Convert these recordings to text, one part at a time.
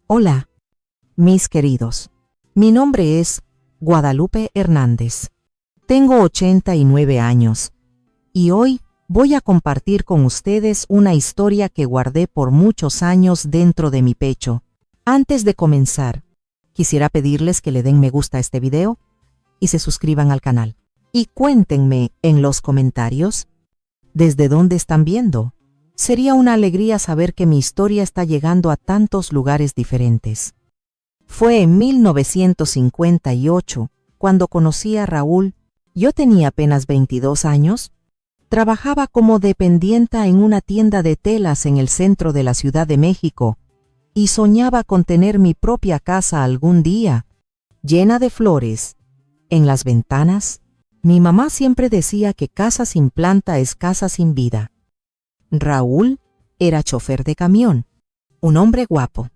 Hola, mis queridos. Mi nombre es Guadalupe Hernández. Tengo 89 años y hoy voy a compartir con ustedes una historia que guardé por muchos años dentro de mi pecho. Antes de comenzar, quisiera pedirles que le den me gusta a este video y se suscriban al canal. Y cuéntenme en los comentarios desde dónde están viendo. Sería una alegría saber que mi historia está llegando a tantos lugares diferentes. Fue en 1958 cuando conocí a Raúl. Yo tenía apenas 22 años. Trabajaba como dependienta en una tienda de telas en el centro de la Ciudad de México y soñaba con tener mi propia casa algún día, llena de flores. En las ventanas, mi mamá siempre decía que casa sin planta es casa sin vida. Raúl era chofer de camión, un hombre guapo,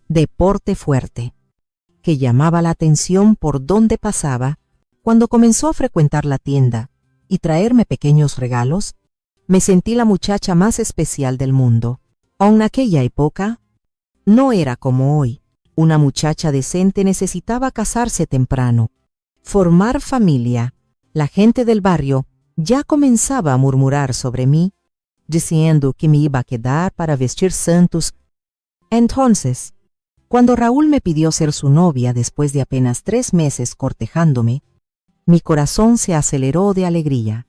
de porte fuerte, que llamaba la atención por donde pasaba. Cuando comenzó a frecuentar la tienda y traerme pequeños regalos, me sentí la muchacha más especial del mundo. Aun en aquella época, no era como hoy. Una muchacha decente necesitaba casarse temprano, formar familia. La gente del barrio ya comenzaba a murmurar sobre mí, diciendo que me iba a quedar para vestir santos. Entonces, cuando Raúl me pidió ser su novia después de apenas 3 meses cortejándome, mi corazón se aceleró de alegría.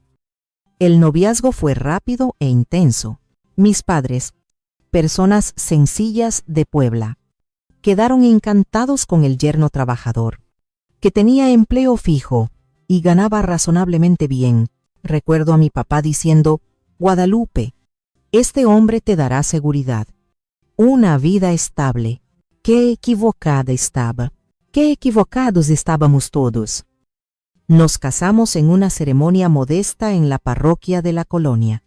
El noviazgo fue rápido e intenso. Mis padres, personas sencillas de Puebla, quedaron encantados con el yerno trabajador, que tenía empleo fijo y ganaba razonablemente bien. Recuerdo a mi papá diciendo: Guadalupe, este hombre te dará seguridad, una vida estable. Qué equivocada estaba, qué equivocados estábamos todos. Nos casamos en una ceremonia modesta en la parroquia de la colonia,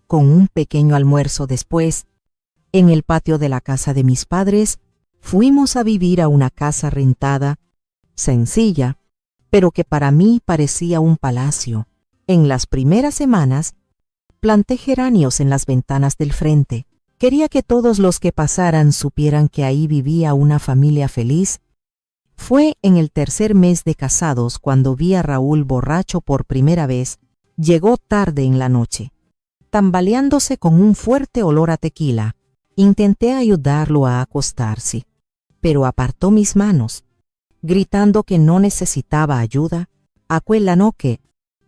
con un pequeño almuerzo después. En el patio de la casa de mis padres, fuimos a vivir a una casa rentada, sencilla, pero que para mí parecía un palacio. En las primeras semanas, planté geranios en las ventanas del frente. Quería que todos los que pasaran supieran que ahí vivía una familia feliz. Fue en el 3er mes de casados cuando vi a Raúl borracho por primera vez. Llegó tarde en la noche, tambaleándose con un fuerte olor a tequila. Intenté ayudarlo a acostarse, pero apartó mis manos, gritando que no necesitaba ayuda. Aquella noche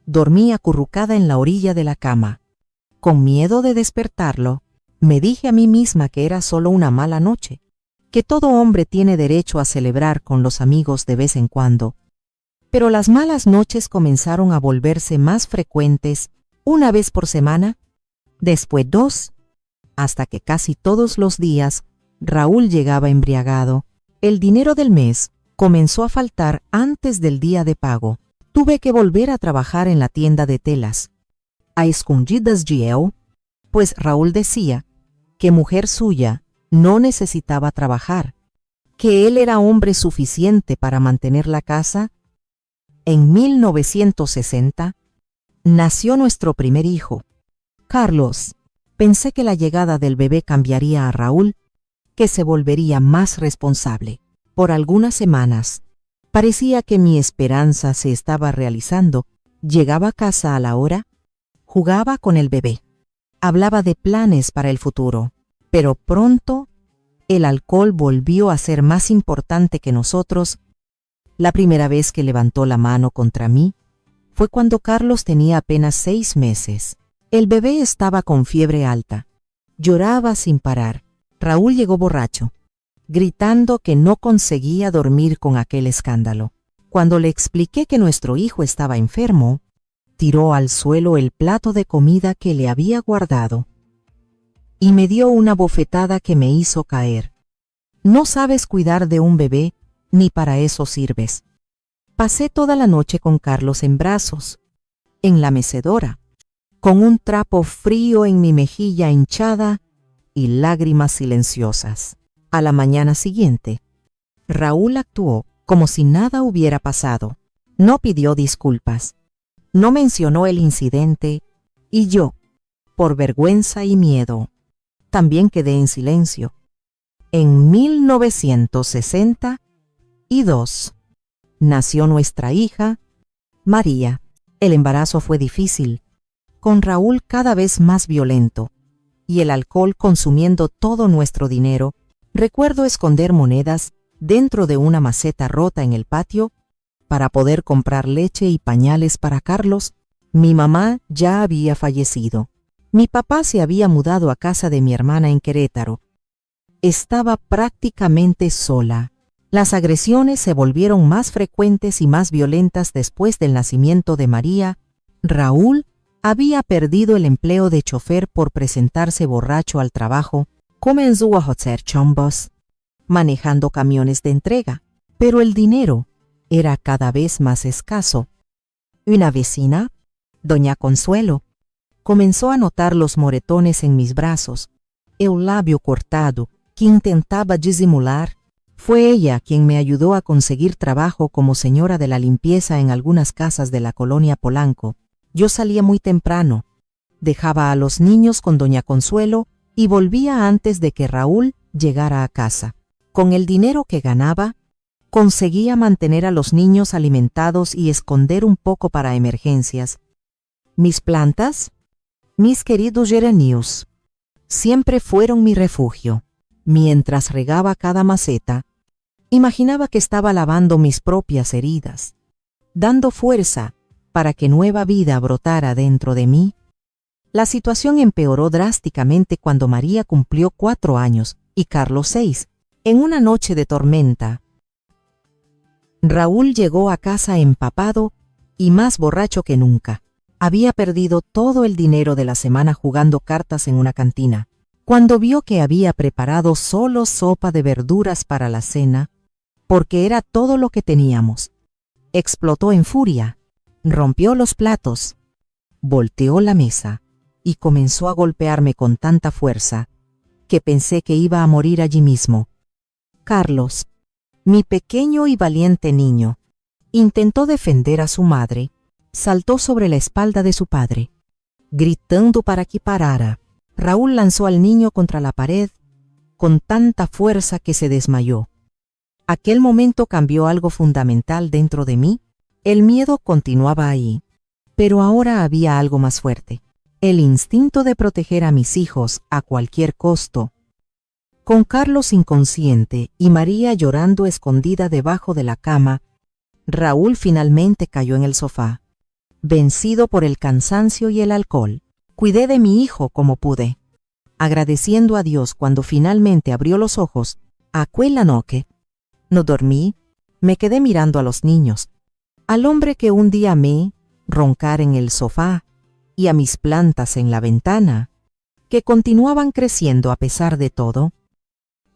dormí acurrucada en la orilla de la cama. Con miedo de despertarlo, me dije a mí misma que era solo una mala noche, que todo hombre tiene derecho a celebrar con los amigos de vez en cuando. Pero las malas noches comenzaron a volverse más frecuentes, una vez por semana, después 2, hasta que casi todos los días Raúl llegaba embriagado. El dinero del mes comenzó a faltar antes del día de pago. Tuve que volver a trabajar en la tienda de telas, a escondidas de él, pues Raúl decía que mujer suya no necesitaba trabajar, que él era hombre suficiente para mantener la casa. En 1960 nació nuestro primer hijo, Carlos. Pensé que la llegada del bebé cambiaría a Raúl, que se volvería más responsable. Por algunas semanas, parecía que mi esperanza se estaba realizando. Llegaba a casa a la hora, jugaba con el bebé, hablaba de planes para el futuro, pero pronto el alcohol volvió a ser más importante que nosotros. La primera vez que levantó la mano contra mí fue cuando Carlos tenía apenas 6 meses. El bebé estaba con fiebre alta, lloraba sin parar. Raúl llegó borracho, gritando que no conseguía dormir con aquel escándalo. Cuando le expliqué que nuestro hijo estaba enfermo, tiró al suelo el plato de comida que le había guardado y me dio una bofetada que me hizo caer. No sabes cuidar de un bebé, ni para eso sirves. Pasé toda la noche con Carlos en brazos, en la mecedora, con un trapo frío en mi mejilla hinchada y lágrimas silenciosas. A la mañana siguiente, Raúl actuó como si nada hubiera pasado. No pidió disculpas, no mencionó el incidente, y yo, por vergüenza y miedo, también quedé en silencio. En 1962 nació nuestra hija, María. El embarazo fue difícil, con Raúl cada vez más violento, y el alcohol consumiendo todo nuestro dinero. Recuerdo esconder monedas dentro de una maceta rota en el patio para poder comprar leche y pañales para Carlos. Mi mamá ya había fallecido. Mi papá se había mudado a casa de mi hermana en Querétaro. Estaba prácticamente sola. Las agresiones se volvieron más frecuentes y más violentas después del nacimiento de María. Raúl había perdido el empleo de chofer por presentarse borracho al trabajo. Comenzó a hacer chombos, manejando camiones de entrega, pero el dinero era cada vez más escaso. Una vecina, doña Consuelo, comenzó a notar los moretones en mis brazos, el labio cortado que intentaba disimular. Fue ella quien me ayudó a conseguir trabajo como señora de la limpieza en algunas casas de la colonia Polanco. Yo salía muy temprano, dejaba a los niños con doña Consuelo y volvía antes de que Raúl llegara a casa. Con el dinero que ganaba, conseguía mantener a los niños alimentados y esconder un poco para emergencias. Mis plantas, mis queridos geranios, siempre fueron mi refugio. Mientras regaba cada maceta, imaginaba que estaba lavando mis propias heridas, dando fuerza para que nueva vida brotara dentro de mí. La situación empeoró drásticamente cuando María cumplió 4 años y Carlos 6. En una noche de tormenta, Raúl llegó a casa empapado y más borracho que nunca. Había perdido todo el dinero de la semana jugando cartas en una cantina. Cuando vio que había preparado solo sopa de verduras para la cena, porque era todo lo que teníamos, explotó en furia, rompió los platos, volteó la mesa y comenzó a golpearme con tanta fuerza que pensé que iba a morir allí mismo. Carlos, mi pequeño y valiente niño, intentó defender a su madre, saltó sobre la espalda de su padre, gritando para que parara. Raúl lanzó al niño contra la pared con tanta fuerza que se desmayó. Aquel momento cambió algo fundamental dentro de mí. El miedo continuaba ahí, pero ahora había algo más fuerte: el instinto de proteger a mis hijos a cualquier costo. Con Carlos inconsciente y María llorando escondida debajo de la cama, Raúl finalmente cayó en el sofá, vencido por el cansancio y el alcohol. Cuidé de mi hijo como pude, agradeciendo a Dios cuando finalmente abrió los ojos. Aquella noche no dormí, me quedé mirando a los niños, al hombre que un día amé roncar en el sofá y a mis plantas en la ventana, que continuaban creciendo a pesar de todo.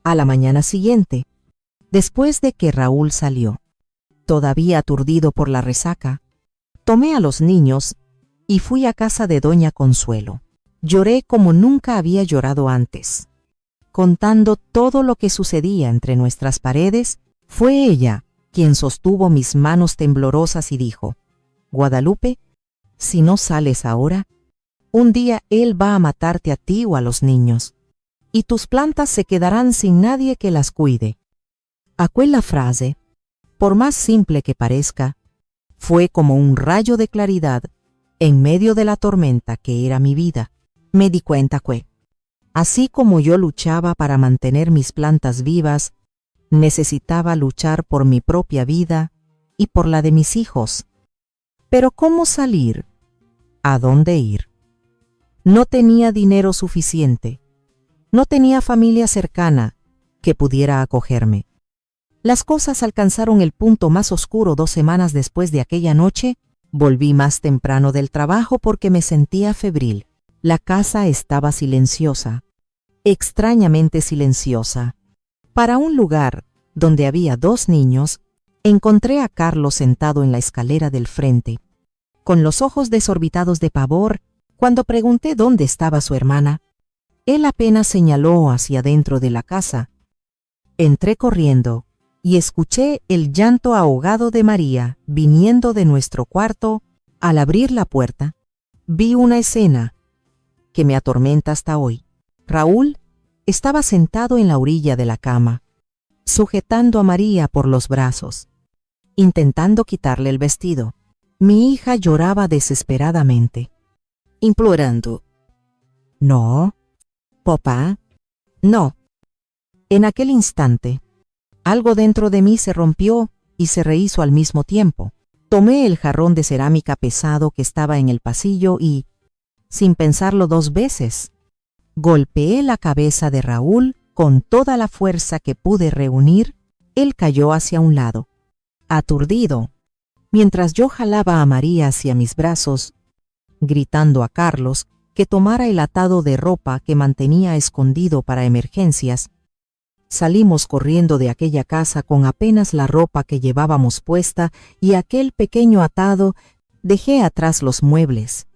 A la mañana siguiente, después de que Raúl salió, todavía aturdido por la resaca, tomé a los niños y fui a casa de doña Consuelo. Lloré como nunca había llorado antes, contando todo lo que sucedía entre nuestras paredes. Fue ella quien sostuvo mis manos temblorosas y dijo: Guadalupe, si no sales ahora, un día él va a matarte a ti o a los niños, y tus plantas se quedarán sin nadie que las cuide. Aquella frase, por más simple que parezca, fue como un rayo de claridad en medio de la tormenta que era mi vida. Me di cuenta que, así como yo luchaba para mantener mis plantas vivas, necesitaba luchar por mi propia vida y por la de mis hijos. Pero ¿cómo salir? ¿A dónde ir? No tenía dinero suficiente. No tenía familia cercana que pudiera acogerme. Las cosas alcanzaron el punto más oscuro 2 semanas después de aquella noche. Volví más temprano del trabajo porque me sentía febril. La casa estaba silenciosa, extrañamente silenciosa. Para un lugar donde había 2 niños, encontré a Carlos sentado en la escalera del frente, con los ojos desorbitados de pavor. Cuando pregunté dónde estaba su hermana, él apenas señaló hacia dentro de la casa. Entré corriendo y escuché el llanto ahogado de María viniendo de nuestro cuarto. Al abrir la puerta, vi una escena que me atormenta hasta hoy. Raúl estaba sentado en la orilla de la cama, sujetando a María por los brazos, intentando quitarle el vestido. Mi hija lloraba desesperadamente, implorando: «No, papá, no». En aquel instante, algo dentro de mí se rompió y se rehizo al mismo tiempo. Tomé el jarrón de cerámica pesado que estaba en el pasillo y, sin pensarlo dos veces, golpeé la cabeza de Raúl con toda la fuerza que pude reunir. Él cayó hacia un lado, aturdido, mientras yo jalaba a María hacia mis brazos, gritando a Carlos que tomara el atado de ropa que mantenía escondido para emergencias. Salimos corriendo de aquella casa con apenas la ropa que llevábamos puesta y aquel pequeño atado. Dejé atrás los muebles,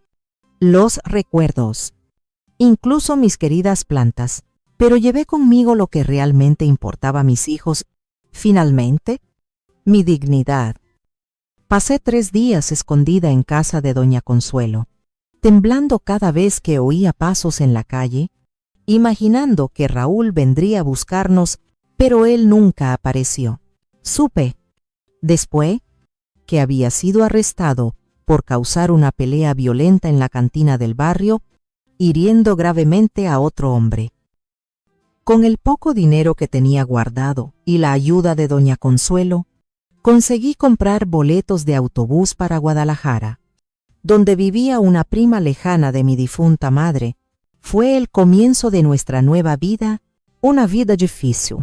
los recuerdos, incluso mis queridas plantas, pero llevé conmigo lo que realmente importaba a mis hijos, finalmente, mi dignidad. Pasé 3 días escondida en casa de doña Consuelo, temblando cada vez que oía pasos en la calle, imaginando que Raúl vendría a buscarnos, pero él nunca apareció. Supe, después, que había sido arrestado por causar una pelea violenta en la cantina del barrio, hiriendo gravemente a otro hombre. Con el poco dinero que tenía guardado y la ayuda de doña Consuelo, conseguí comprar boletos de autobús para Guadalajara, donde vivía una prima lejana de mi difunta madre. Fue el comienzo de nuestra nueva vida, una vida difícil,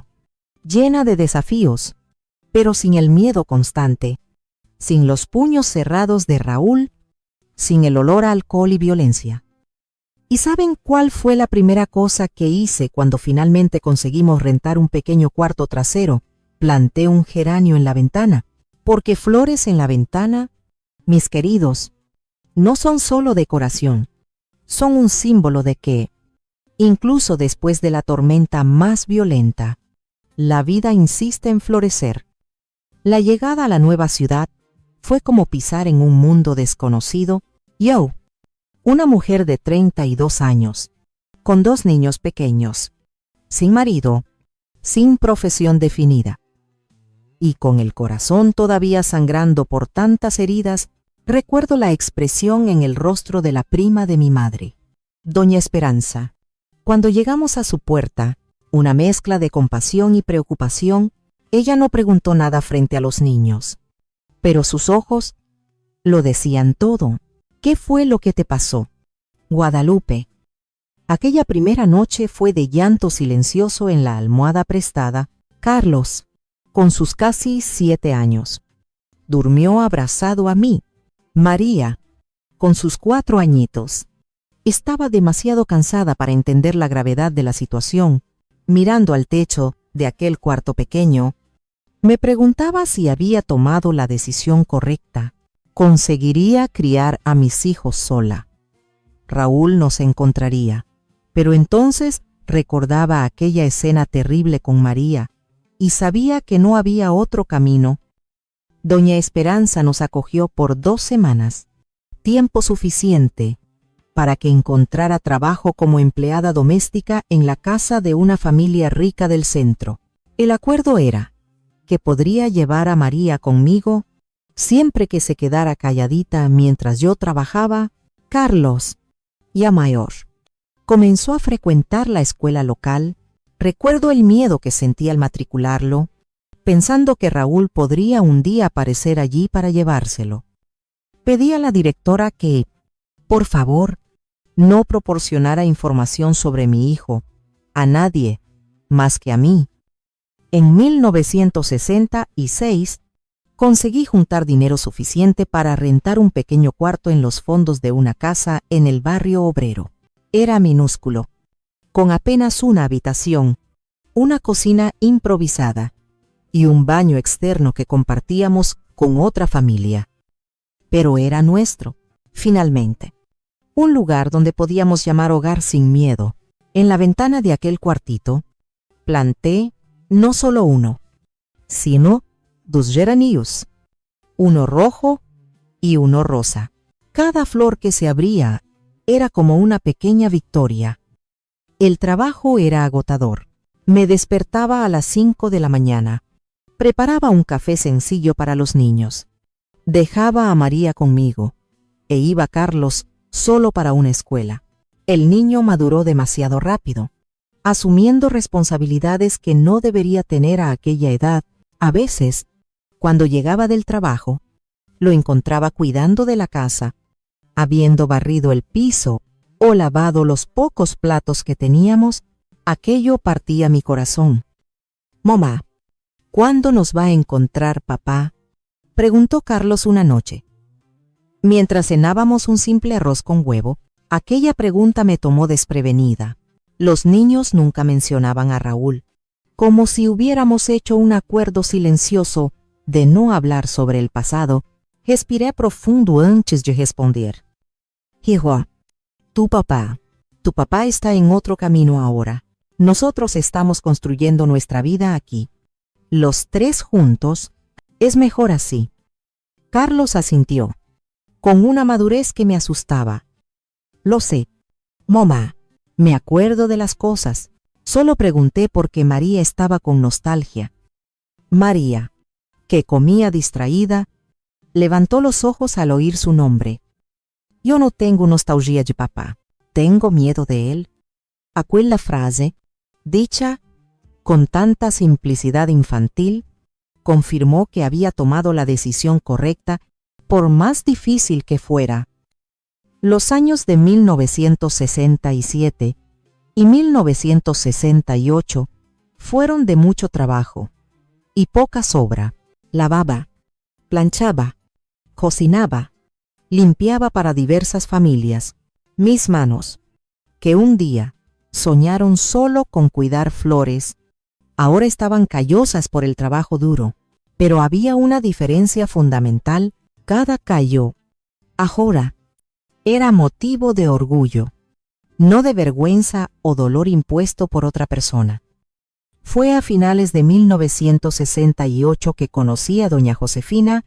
llena de desafíos, pero sin el miedo constante, sin los puños cerrados de Raúl, sin el olor a alcohol y violencia. ¿Y saben cuál fue la primera cosa que hice cuando finalmente conseguimos rentar un pequeño cuarto trasero? Planté un geranio en la ventana, porque flores en la ventana, mis queridos, no son solo decoración, son un símbolo de que, incluso después de la tormenta más violenta, la vida insiste en florecer. La llegada a la nueva ciudad fue como pisar en un mundo desconocido. Yo, una mujer de 32 años, con 2 niños pequeños, sin marido, sin profesión definida, y con el corazón todavía sangrando por tantas heridas, recuerdo la expresión en el rostro de la prima de mi madre, doña Esperanza. Cuando llegamos a su puerta, una mezcla de compasión y preocupación, ella no preguntó nada frente a los niños, pero sus ojos lo decían todo. ¿Qué fue lo que te pasó, Guadalupe? Aquella primera noche fue de llanto silencioso en la almohada prestada. Carlos, con sus casi 7 años, durmió abrazado a mí. María, con sus 4 añitos, estaba demasiado cansada para entender la gravedad de la situación. Mirando al techo de aquel cuarto pequeño, me preguntaba si había tomado la decisión correcta. ¿Conseguiría criar a mis hijos sola? Raúl nos encontraría, pero entonces recordaba aquella escena terrible con María y sabía que no había otro camino. Doña Esperanza nos acogió por 2 semanas, tiempo suficiente para que encontrara trabajo como empleada doméstica en la casa de una familia rica del centro. El acuerdo era que podría llevar a María conmigo siempre que se quedara calladita mientras yo trabajaba. Carlos, ya mayor, comenzó a frecuentar la escuela local. Recuerdo el miedo que sentí al matricularlo, pensando que Raúl podría un día aparecer allí para llevárselo. Pedí a la directora que, por favor, no proporcionara información sobre mi hijo a nadie más que a mí. En 1966, conseguí juntar dinero suficiente para rentar un pequeño cuarto en los fondos de una casa en el barrio obrero. Era minúsculo, con apenas una habitación, una cocina improvisada y un baño externo que compartíamos con otra familia. Pero era nuestro, finalmente. Un lugar donde podíamos llamar hogar sin miedo. En la ventana de aquel cuartito, planté no solo uno, sino 2 geranios, uno rojo y uno rosa. Cada flor que se abría era como una pequeña victoria. El trabajo era agotador. Me despertaba a las 5 de la mañana. Preparaba un café sencillo para los niños. Dejaba a María conmigo e iba Carlos solo para una escuela. El niño maduró demasiado rápido, asumiendo responsabilidades que no debería tener a aquella edad. A veces, cuando llegaba del trabajo, lo encontraba cuidando de la casa, habiendo barrido el piso o lavado los pocos platos que teníamos. Aquello partía mi corazón. «Mamá, ¿cuándo nos va a encontrar papá?», preguntó Carlos una noche. Mientras cenábamos un simple arroz con huevo, aquella pregunta me tomó desprevenida. Los niños nunca mencionaban a Raúl, como si hubiéramos hecho un acuerdo silencioso de no hablar sobre el pasado. Respiré profundo antes de responder. «Hijo, tu papá está en otro camino ahora. Nosotros estamos construyendo nuestra vida aquí. Los tres juntos, es mejor así». Carlos asintió, con una madurez que me asustaba. «Lo sé, mamá, me acuerdo de las cosas. Solo pregunté porque María estaba con nostalgia». María, que comía distraída, levantó los ojos al oír su nombre. «Yo no tengo nostalgia de papá, tengo miedo de él». Aquella frase, dicha con tanta simplicidad infantil, confirmó que había tomado la decisión correcta, por más difícil que fuera. Los años de 1967 y 1968 fueron de mucho trabajo y poca sobra. Lavaba, planchaba, cocinaba, limpiaba para diversas familias. Mis manos, que un día soñaron solo con cuidar flores, ahora estaban callosas por el trabajo duro. Pero había una diferencia fundamental. Cada callo, ahora, era motivo de orgullo, no de vergüenza o dolor impuesto por otra persona. Fue a finales de 1968 que conocí a doña Josefina,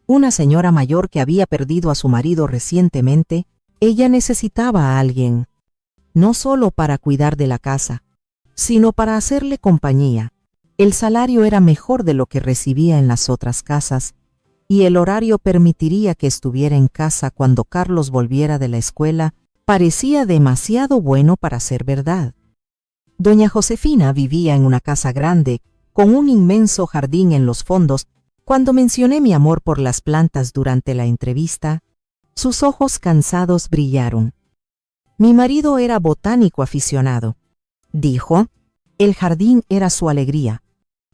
una señora mayor que había perdido a su marido recientemente. Ella necesitaba a alguien, no solo para cuidar de la casa, sino para hacerle compañía. El salario era mejor de lo que recibía en las otras casas, y el horario permitiría que estuviera en casa cuando Carlos volviera de la escuela. Parecía demasiado bueno para ser verdad. Doña Josefina vivía en una casa grande, con un inmenso jardín en los fondos. Cuando mencioné mi amor por las plantas durante la entrevista, sus ojos cansados brillaron. «Mi marido era botánico aficionado», dijo. «El jardín era su alegría.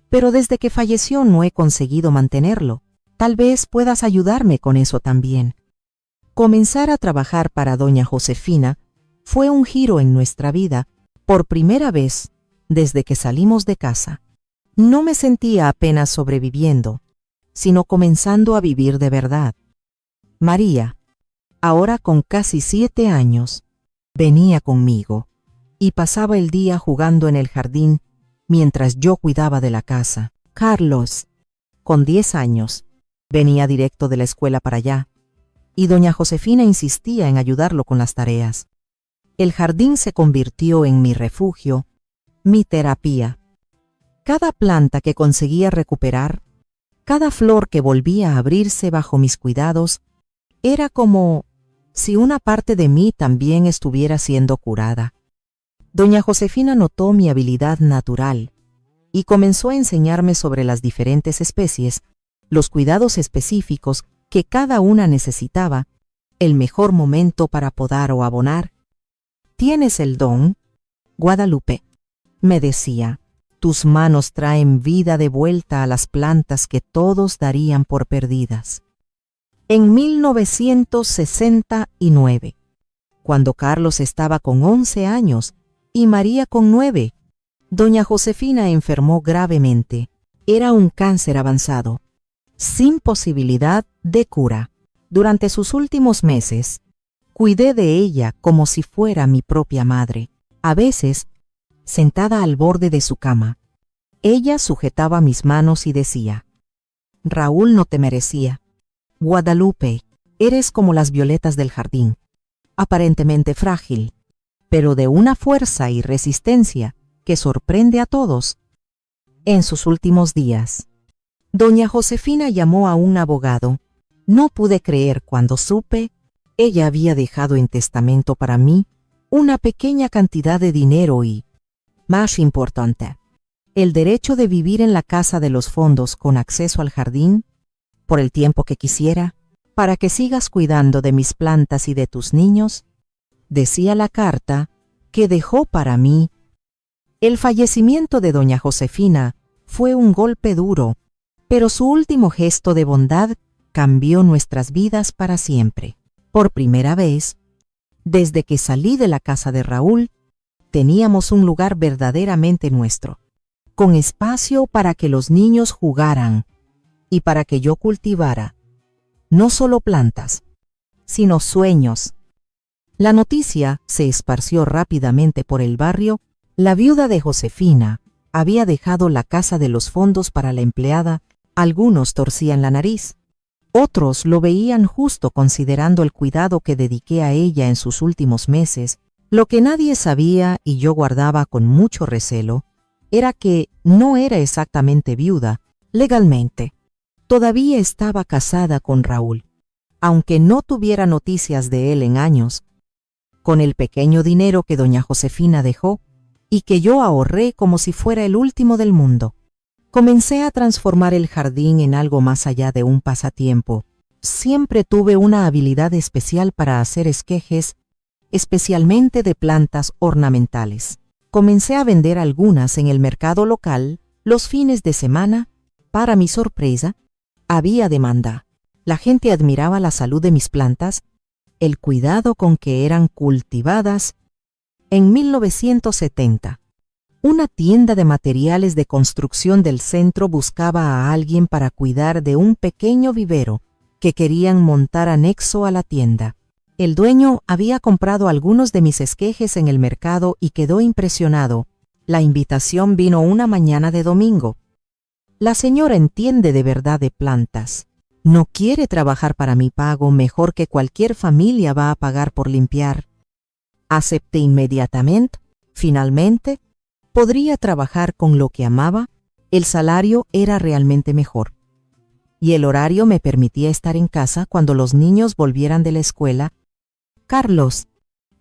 Pero desde que falleció no he conseguido mantenerlo. Tal vez puedas ayudarme con eso también». Comenzar a trabajar para doña Josefina fue un giro en nuestra vida. Por primera vez desde que salimos de casa, no me sentía apenas sobreviviendo, sino comenzando a vivir de verdad. María, ahora con casi 7 años, venía conmigo y pasaba el día jugando en el jardín mientras yo cuidaba de la casa. Carlos, con 10 años, venía directo de la escuela para allá, y doña Josefina insistía en ayudarlo con las tareas. El jardín se convirtió en mi refugio, mi terapia. Cada planta que conseguía recuperar, cada flor que volvía a abrirse bajo mis cuidados, era como si una parte de mí también estuviera siendo curada. Doña Josefina notó mi habilidad natural y comenzó a enseñarme sobre las diferentes especies, los cuidados específicos que cada una necesitaba, el mejor momento para podar o abonar. «Tienes el don, Guadalupe», me decía. «Tus manos traen vida de vuelta a las plantas que todos darían por perdidas». En 1969, cuando Carlos estaba con 11 años y María con 9, doña Josefina enfermó gravemente. Era un cáncer avanzado, sin posibilidad de cura. Durante sus últimos meses, cuidé de ella como si fuera mi propia madre. A veces, sentada al borde de su cama, ella sujetaba mis manos y decía: «Raúl no te merecía. Guadalupe, eres como las violetas del jardín, aparentemente frágil, pero de una fuerza y resistencia que sorprende a todos. En sus últimos días, doña Josefina llamó a un abogado. No pude creer cuando supe, ella había dejado en testamento para mí una pequeña cantidad de dinero y, más importante, el derecho de vivir en la casa de los fondos con acceso al jardín, por el tiempo que quisiera, para que sigas cuidando de mis plantas y de tus niños, decía la carta que dejó para mí. El fallecimiento de doña Josefina fue un golpe duro, pero su último gesto de bondad cambió nuestras vidas para siempre. Por primera vez, desde que salí de la casa de Raúl, teníamos un lugar verdaderamente nuestro, con espacio para que los niños jugaran y para que yo cultivara no solo plantas, sino sueños. La noticia se esparció rápidamente por el barrio. La viuda de Josefina había dejado la casa de los fondos para la empleada. Algunos torcían la nariz, otros lo veían justo considerando el cuidado que dediqué a ella en sus últimos meses. Lo que nadie sabía y yo guardaba con mucho recelo era que no era exactamente viuda legalmente. Todavía estaba casada con Raúl, aunque no tuviera noticias de él en años. Con el pequeño dinero que doña Josefina dejó y que yo ahorré como si fuera el último del mundo, comencé a transformar el jardín en algo más allá de un pasatiempo. Siempre tuve una habilidad especial para hacer esquejes, especialmente de plantas ornamentales. Comencé a vender algunas en el mercado local los fines de semana. Para mi sorpresa, había demanda. La gente admiraba la salud de mis plantas, el cuidado con que eran cultivadas. En 1970, una tienda de materiales de construcción del centro buscaba a alguien para cuidar de un pequeño vivero que querían montar anexo a la tienda. El dueño había comprado algunos de mis esquejes en el mercado y quedó impresionado. La invitación vino una mañana de domingo. La señora entiende de verdad de plantas. No quiere trabajar para mi pago mejor que cualquier familia va a pagar por limpiar. Acepté inmediatamente. Finalmente, podría trabajar con lo que amaba. El salario era realmente mejor. Y el horario me permitía estar en casa cuando los niños volvieran de la escuela. Carlos,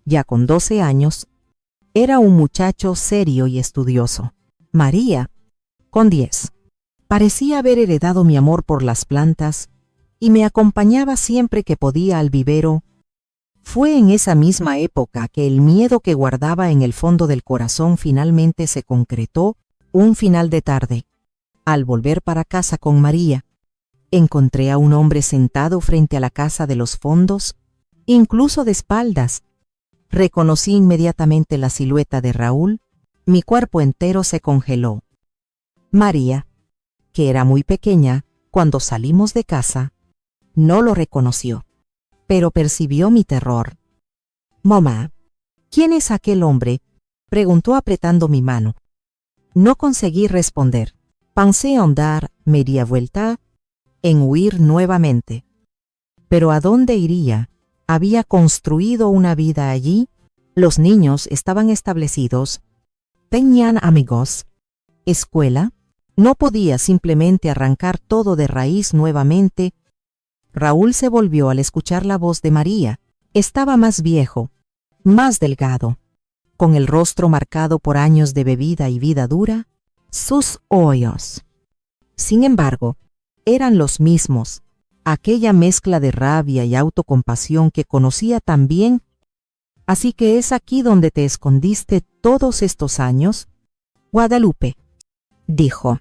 ya con 12 años, era un muchacho serio y estudioso. María, con 10, parecía haber heredado mi amor por las plantas y me acompañaba siempre que podía al vivero. Fue en esa misma época que el miedo que guardaba en el fondo del corazón finalmente se concretó. Un final de tarde, al volver para casa con María, encontré a un hombre sentado frente a la casa de los fondos, incluso de espaldas. Reconocí inmediatamente la silueta de Raúl. Mi cuerpo entero se congeló. María, que era muy pequeña cuando salimos de casa, no lo reconoció, pero percibió mi terror. «Mamá, ¿quién es aquel hombre?», preguntó apretando mi mano. No conseguí responder. Pensé en dar media vuelta, en huir nuevamente. Pero ¿a dónde iría? Había construido una vida allí. Los niños estaban establecidos. Tenían amigos. Escuela. No podía simplemente arrancar todo de raíz nuevamente. Raúl se volvió al escuchar la voz de María. Estaba más viejo, más delgado, con el rostro marcado por años de bebida y vida dura. Sus ojos, sin embargo, eran los mismos, aquella mezcla de rabia y autocompasión que conocía tan bien. «Así que es aquí donde te escondiste todos estos años, Guadalupe», dijo,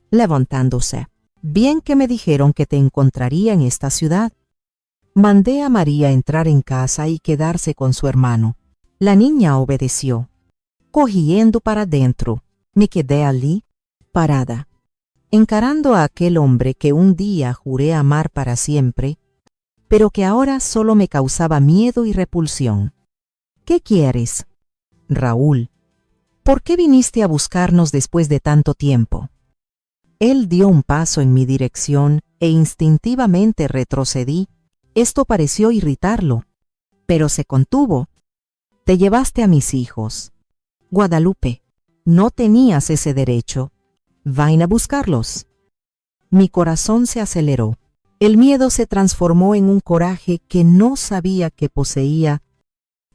levantándose. «Bien que me dijeron que te encontraría en esta ciudad». Mandé a María entrar en casa y quedarse con su hermano. La niña obedeció. Corriendo para dentro, me quedé allí, parada, encarando a aquel hombre que un día juré amar para siempre, pero que ahora solo me causaba miedo y repulsión. «¿Qué quieres?» «Raúl, ¿por qué viniste a buscarnos después de tanto tiempo?» Él dio un paso en mi dirección e instintivamente retrocedí. Esto pareció irritarlo, pero se contuvo. Te llevaste a mis hijos. Guadalupe, no tenías ese derecho. Vayan a buscarlos. Mi corazón se aceleró. El miedo se transformó en un coraje que no sabía que poseía.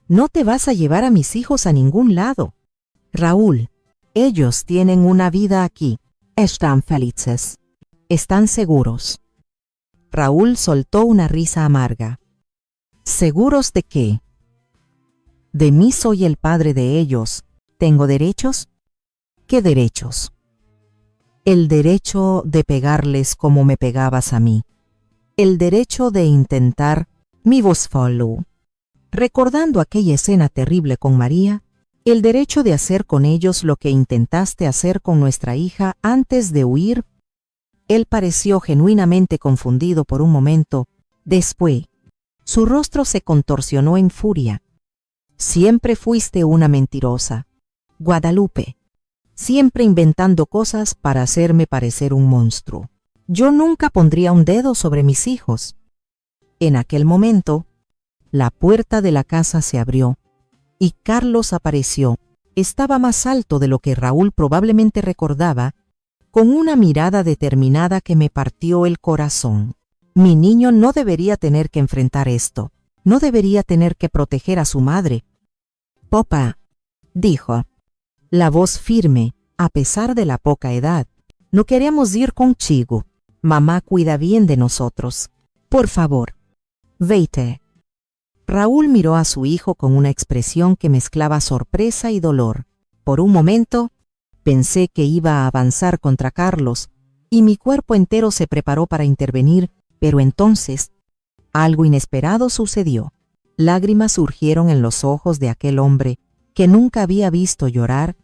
No te vas a llevar a mis hijos a ningún lado. Raúl, ellos tienen una vida aquí. Están felices. Están seguros. Raúl soltó una risa amarga. ¿Seguros de qué? De mí soy el padre de ellos. ¿Tengo derechos? ¿Qué derechos? El derecho de pegarles como me pegabas a mí. El derecho de intentar mi voz follow. Recordando aquella escena terrible con María, el derecho de hacer con ellos lo que intentaste hacer con nuestra hija antes de huir. Él pareció genuinamente confundido por un momento. Después, su rostro se contorsionó en furia. Siempre fuiste una mentirosa, Guadalupe, siempre inventando cosas para hacerme parecer un monstruo. Yo nunca pondría un dedo sobre mis hijos. En aquel momento, la puerta de la casa se abrió y Carlos apareció. Estaba más alto de lo que Raúl probablemente recordaba, con una mirada determinada que me partió el corazón. Mi niño no debería tener que enfrentar esto. No debería tener que proteger a su madre. Papá, dijo, la voz firme, a pesar de la poca edad. No queremos ir contigo. Mamá cuida bien de nosotros. Por favor, vete. Raúl miró a su hijo con una expresión que mezclaba sorpresa y dolor. Por un momento, pensé que iba a avanzar contra Carlos, y mi cuerpo entero se preparó para intervenir, pero entonces, algo inesperado sucedió. Lágrimas surgieron en los ojos de aquel hombre que nunca había visto llorar.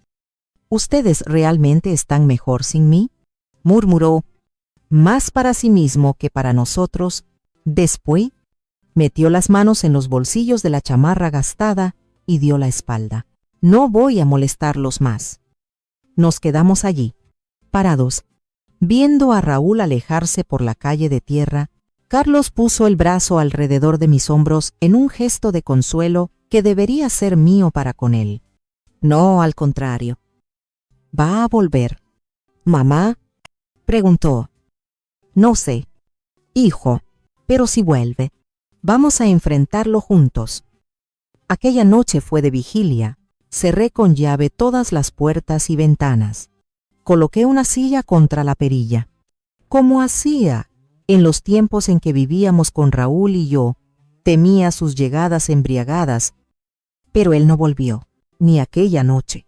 ¿Ustedes realmente están mejor sin mí?, murmuró, más para sí mismo que para nosotros. Después, metió las manos en los bolsillos de la chamarra gastada y dio la espalda. No voy a molestarlos más. Nos quedamos allí, parados, viendo a Raúl alejarse por la calle de tierra. Carlos puso el brazo alrededor de mis hombros en un gesto de consuelo que debería ser mío para con él. No, al contrario. ¿Va a volver? ¿Mamá?, preguntó. No sé, hijo, pero si vuelve, vamos a enfrentarlo juntos. Aquella noche fue de vigilia. Cerré con llave todas las puertas y ventanas. Coloqué una silla contra la perilla, como hacía en los tiempos en que vivíamos con Raúl y yo. Temía sus llegadas embriagadas, pero él no volvió, ni aquella noche,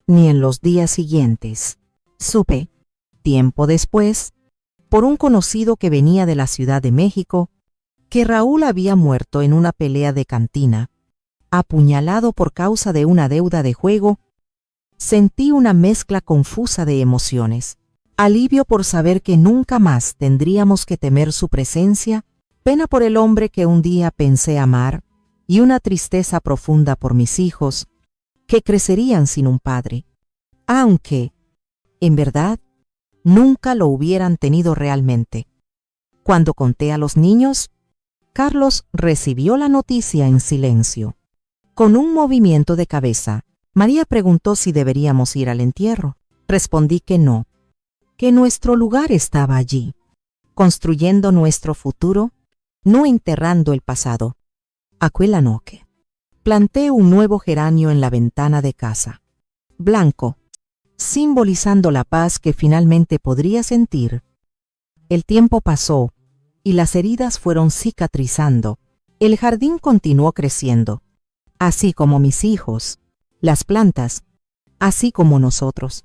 ni en los días siguientes. Supe, tiempo después, por un conocido que venía de la Ciudad de México, que Raúl había muerto en una pelea de cantina, apuñalado por causa de una deuda de juego. Sentí una mezcla confusa de emociones. Alivio por saber que nunca más tendríamos que temer su presencia, pena por el hombre que un día pensé amar, y una tristeza profunda por mis hijos, que crecerían sin un padre, aunque, en verdad, nunca lo hubieran tenido realmente. Cuando conté a los niños, Carlos recibió la noticia en silencio. Con un movimiento de cabeza, María preguntó si deberíamos ir al entierro. Respondí que no, que nuestro lugar estaba allí, construyendo nuestro futuro, no enterrando el pasado. Aquella noche, planté un nuevo geranio en la ventana de casa, blanco, simbolizando la paz que finalmente podría sentir. El tiempo pasó y las heridas fueron cicatrizando. El jardín continuó creciendo, así como mis hijos. Las plantas, así como nosotros,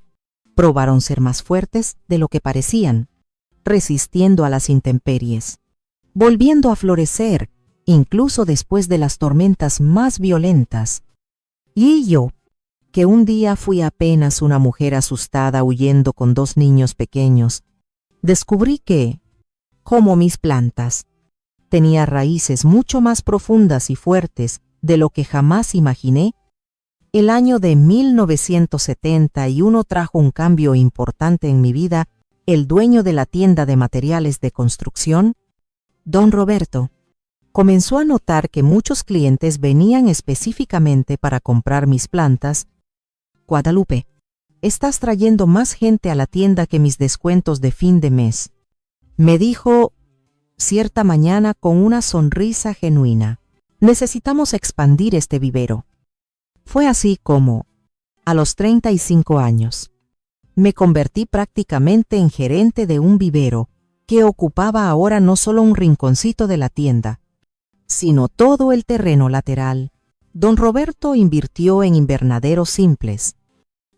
probaron ser más fuertes de lo que parecían, resistiendo a las intemperies, volviendo a florecer, incluso después de las tormentas más violentas. Y yo, que un día fui apenas una mujer asustada huyendo con 2 niños pequeños, descubrí que, como mis plantas, tenía raíces mucho más profundas y fuertes de lo que jamás imaginé. El año de 1971 trajo un cambio importante en mi vida. El dueño de la tienda de materiales de construcción, don Roberto, comenzó a notar que muchos clientes venían específicamente para comprar mis plantas. Guadalupe, estás trayendo más gente a la tienda que mis descuentos de fin de mes, me dijo cierta mañana con una sonrisa genuina. Necesitamos expandir este vivero. Fue así como, a los 35 años, me convertí prácticamente en gerente de un vivero que ocupaba ahora no solo un rinconcito de la tienda, sino todo el terreno lateral. Don Roberto invirtió en invernaderos simples,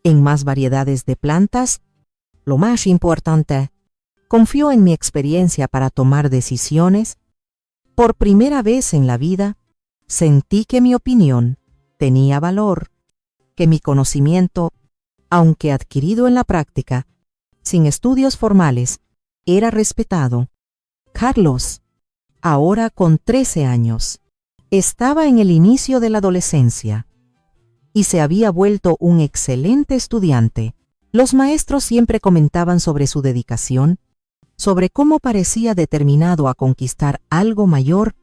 en más variedades de plantas. Lo más importante, confió en mi experiencia para tomar decisiones. Por primera vez en la vida, sentí que mi opinión tenía valor, que mi conocimiento, aunque adquirido en la práctica, sin estudios formales, era respetado. Carlos, ahora con 13 años, estaba en el inicio de la adolescencia y se había vuelto un excelente estudiante. Los maestros siempre comentaban sobre su dedicación, sobre cómo parecía determinado a conquistar algo mayor.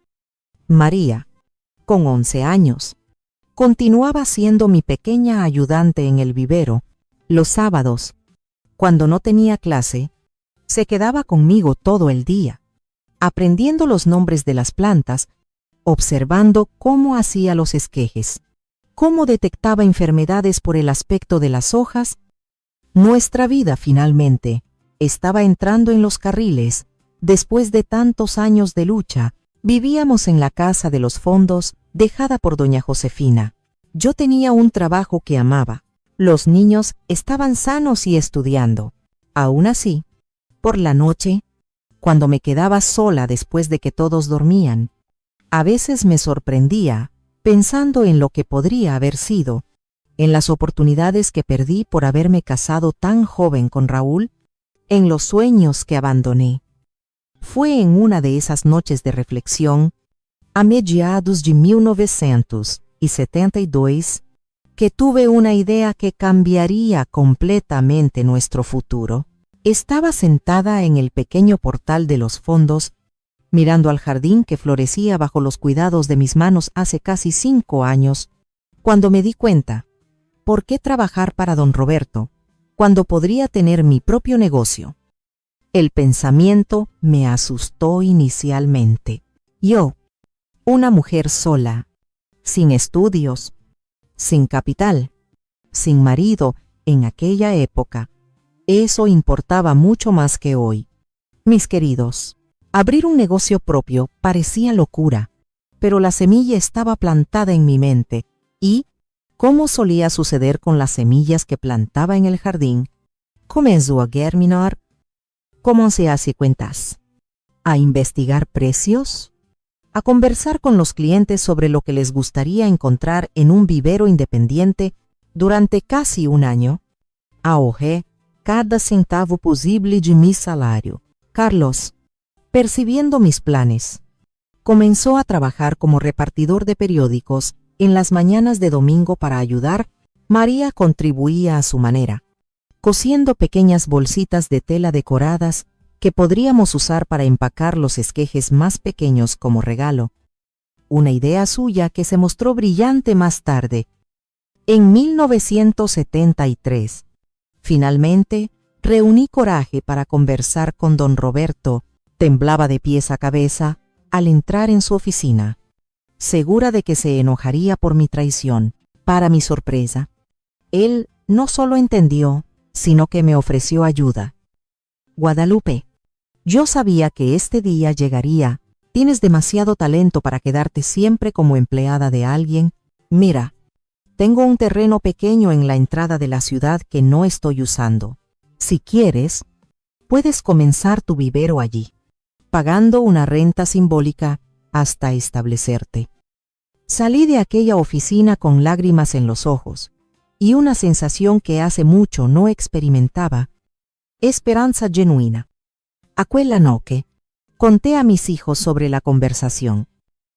María, con 11 años, continuaba siendo mi pequeña ayudante en el vivero. Los sábados, cuando no tenía clase, se quedaba conmigo todo el día, aprendiendo los nombres de las plantas, observando cómo hacía los esquejes, cómo detectaba enfermedades por el aspecto de las hojas. Nuestra vida finalmente estaba entrando en los carriles. Después de tantos años de lucha, vivíamos en la casa de los fondos, dejada por doña Josefina. Yo tenía un trabajo que amaba. Los niños estaban sanos y estudiando. Aún así, por la noche, cuando me quedaba sola después de que todos dormían, a veces me sorprendía pensando en lo que podría haber sido, en las oportunidades que perdí por haberme casado tan joven con Raúl, en los sueños que abandoné. Fue en una de esas noches de reflexión, a mediados de 1972, que tuve una idea que cambiaría completamente nuestro futuro. Estaba sentada en el pequeño portal de los fondos, mirando al jardín que florecía bajo los cuidados de mis manos hace casi 5 años, cuando me di cuenta, ¿por qué trabajar para don Roberto, cuando podría tener mi propio negocio? El pensamiento me asustó inicialmente. Yo, una mujer sola, sin estudios, sin capital, sin marido en aquella época, eso importaba mucho más que hoy. Mis queridos, abrir un negocio propio parecía locura, pero la semilla estaba plantada en mi mente y, como solía suceder con las semillas que plantaba en el jardín, comenzó a germinar. ¿Cómo se hace cuentas? A investigar precios, a conversar con los clientes sobre lo que les gustaría encontrar en un vivero independiente durante casi un año. Ahorré cada centavo posible de mi salario. Carlos, percibiendo mis planes, comenzó a trabajar como repartidor de periódicos en las mañanas de domingo para ayudar. María contribuía a su manera, cosiendo pequeñas bolsitas de tela decoradas que podríamos usar para empacar los esquejes más pequeños como regalo. Una idea suya que se mostró brillante más tarde. En 1973, finalmente, reuní coraje para conversar con don Roberto. Temblaba de pies a cabeza al entrar en su oficina, segura de que se enojaría por mi traición. Para mi sorpresa, él no solo entendió, sino que me ofreció ayuda. Guadalupe, yo sabía que este día llegaría. Tienes demasiado talento para quedarte siempre como empleada de alguien. Mira, tengo un terreno pequeño en la entrada de la ciudad que no estoy usando. Si quieres, puedes comenzar tu vivero allí, pagando una renta simbólica hasta establecerte. Salí de aquella oficina con lágrimas en los ojos y una sensación que hace mucho no experimentaba, esperanza genuina. Aquella noche, conté a mis hijos sobre la conversación,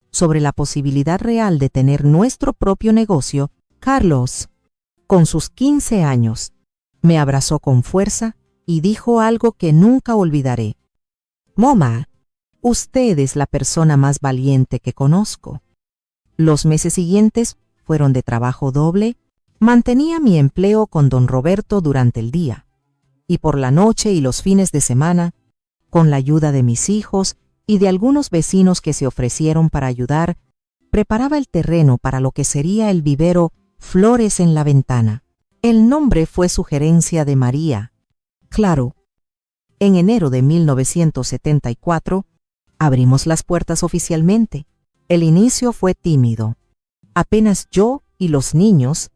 sobre la posibilidad real de tener nuestro propio negocio. Carlos, con sus 15 años, me abrazó con fuerza y dijo algo que nunca olvidaré. Mamá, Usted es la persona más valiente que conozco. Los meses siguientes fueron de trabajo doble. Mantenía mi empleo con don Roberto durante el día, y por la noche y los fines de semana, con la ayuda de mis hijos y de algunos vecinos que se ofrecieron para ayudar, preparaba el terreno para lo que sería el vivero Flores en la Ventana. El nombre fue sugerencia de María. Claro, en enero de 1974, abrimos las puertas oficialmente. El inicio fue tímido. Apenas yo y los niños,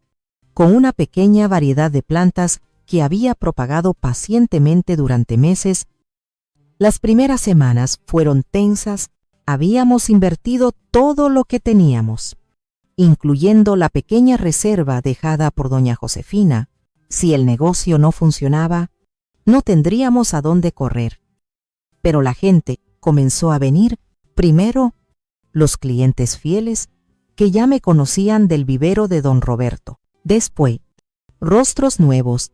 con una pequeña variedad de plantas que había propagado pacientemente durante meses. Las primeras semanas fueron tensas. Habíamos invertido todo lo que teníamos, incluyendo la pequeña reserva dejada por doña Josefina. Si el negocio no funcionaba, no tendríamos a dónde correr. Pero la gente comenzó a venir. Primero, los clientes fieles que ya me conocían del vivero de don Roberto. Después, rostros nuevos,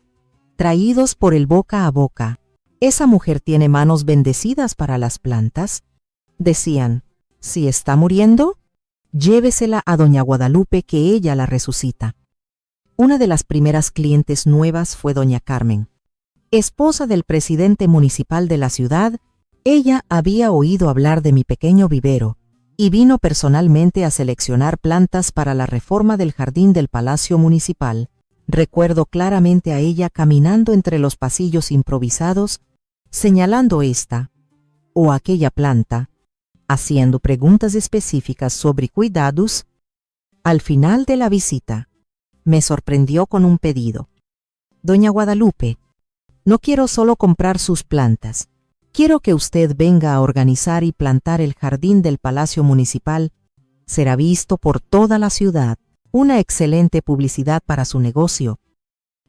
traídos por el boca a boca. «Esa mujer tiene manos bendecidas para las plantas», decían. «Si está muriendo, llévesela a doña Guadalupe que ella la resucita». Una de las primeras clientes nuevas fue doña Carmen, esposa del presidente municipal de la ciudad. Ella había oído hablar de mi pequeño vivero y vino personalmente a seleccionar plantas para la reforma del jardín del Palacio Municipal. Recuerdo claramente a ella caminando entre los pasillos improvisados, señalando esta o aquella planta, haciendo preguntas específicas sobre cuidados. Al final de la visita, me sorprendió con un pedido. «Doña Guadalupe, no quiero solo comprar sus plantas. Quiero que usted venga a organizar y plantar el jardín del Palacio Municipal. Será visto por toda la ciudad. Una excelente publicidad para su negocio».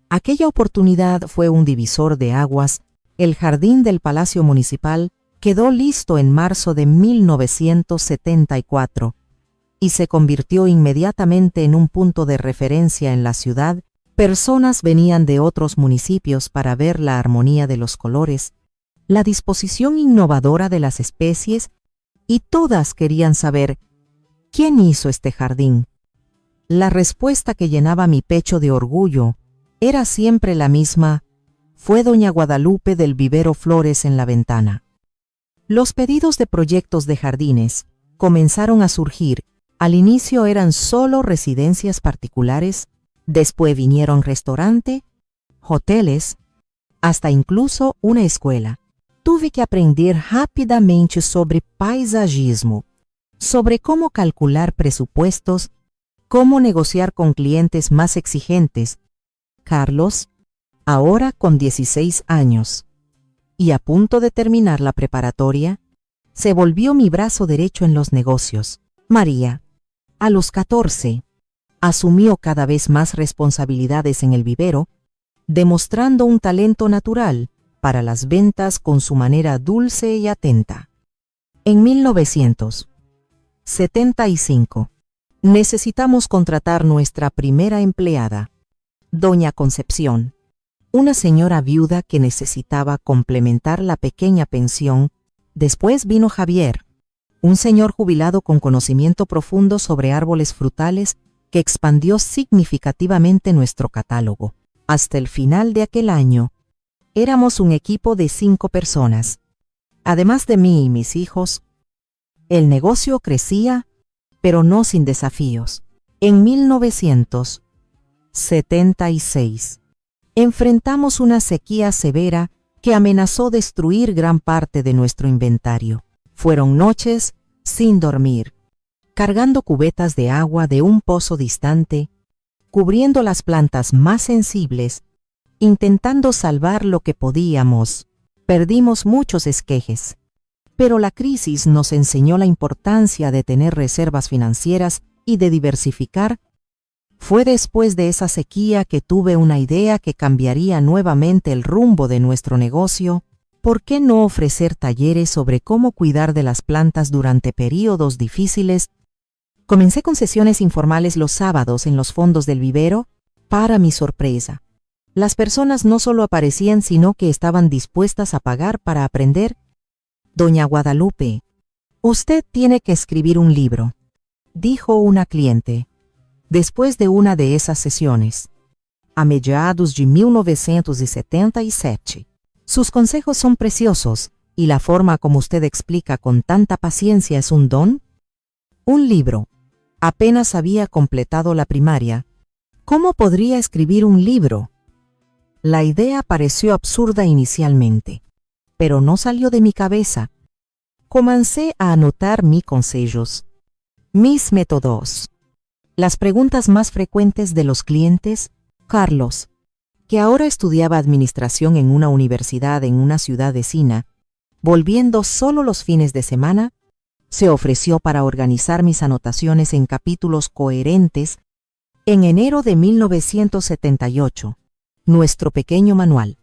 Aquella oportunidad fue un divisor de aguas. El jardín del Palacio Municipal quedó listo en marzo de 1974 y se convirtió inmediatamente en un punto de referencia en la ciudad. Personas venían de otros municipios para ver la armonía de los colores, la disposición innovadora de las especies, y todas querían saber ¿quién hizo este jardín? La respuesta que llenaba mi pecho de orgullo era siempre la misma: fue doña Guadalupe del vivero Flores en la Ventana. Los pedidos de proyectos de jardines comenzaron a surgir. Al inicio eran solo residencias particulares, después vinieron restaurantes, hoteles, hasta incluso una escuela. Tuve que aprender rápidamente sobre paisajismo, sobre cómo calcular presupuestos, cómo negociar con clientes más exigentes. Carlos, ahora con 16 años y a punto de terminar la preparatoria, se volvió mi brazo derecho en los negocios. María, a los 14, asumió cada vez más responsabilidades en el vivero, demostrando un talento natural para las ventas con su manera dulce y atenta. En 1975, necesitamos contratar nuestra primera empleada, doña Concepción, una señora viuda que necesitaba complementar la pequeña pensión. Después vino Javier, un señor jubilado con conocimiento profundo sobre árboles frutales que expandió significativamente nuestro catálogo. Hasta el final de aquel año, éramos un equipo de 5 personas. Además de mí y mis hijos, el negocio crecía, pero no sin desafíos. En 1976, enfrentamos una sequía severa que amenazó destruir gran parte de nuestro inventario. Fueron noches sin dormir, cargando cubetas de agua de un pozo distante, cubriendo las plantas más sensibles, intentando salvar lo que podíamos. Perdimos muchos esquejes, pero la crisis nos enseñó la importancia de tener reservas financieras y de diversificar. Fue después de esa sequía que tuve una idea que cambiaría nuevamente el rumbo de nuestro negocio. ¿Por qué no ofrecer talleres sobre cómo cuidar de las plantas durante períodos difíciles? Comencé con sesiones informales los sábados en los fondos del vivero. Para mi sorpresa, las personas no solo aparecían, sino que estaban dispuestas a pagar para aprender. Doña Guadalupe, Usted tiene que escribir un libro, dijo una cliente, después de una de esas sesiones, a mediados de 1977. Sus consejos son preciosos, y la forma como usted explica con tanta paciencia es un don. Un libro. Apenas había completado la primaria. ¿Cómo podría escribir un libro? La idea pareció absurda inicialmente, pero no salió de mi cabeza. Comencé a anotar mis consejos, mis métodos. Las preguntas más frecuentes de los clientes. Carlos, que ahora estudiaba administración en una universidad en una ciudad vecina, volviendo solo los fines de semana, se ofreció para organizar mis anotaciones en capítulos coherentes. En enero de 1978, nuestro pequeño manual,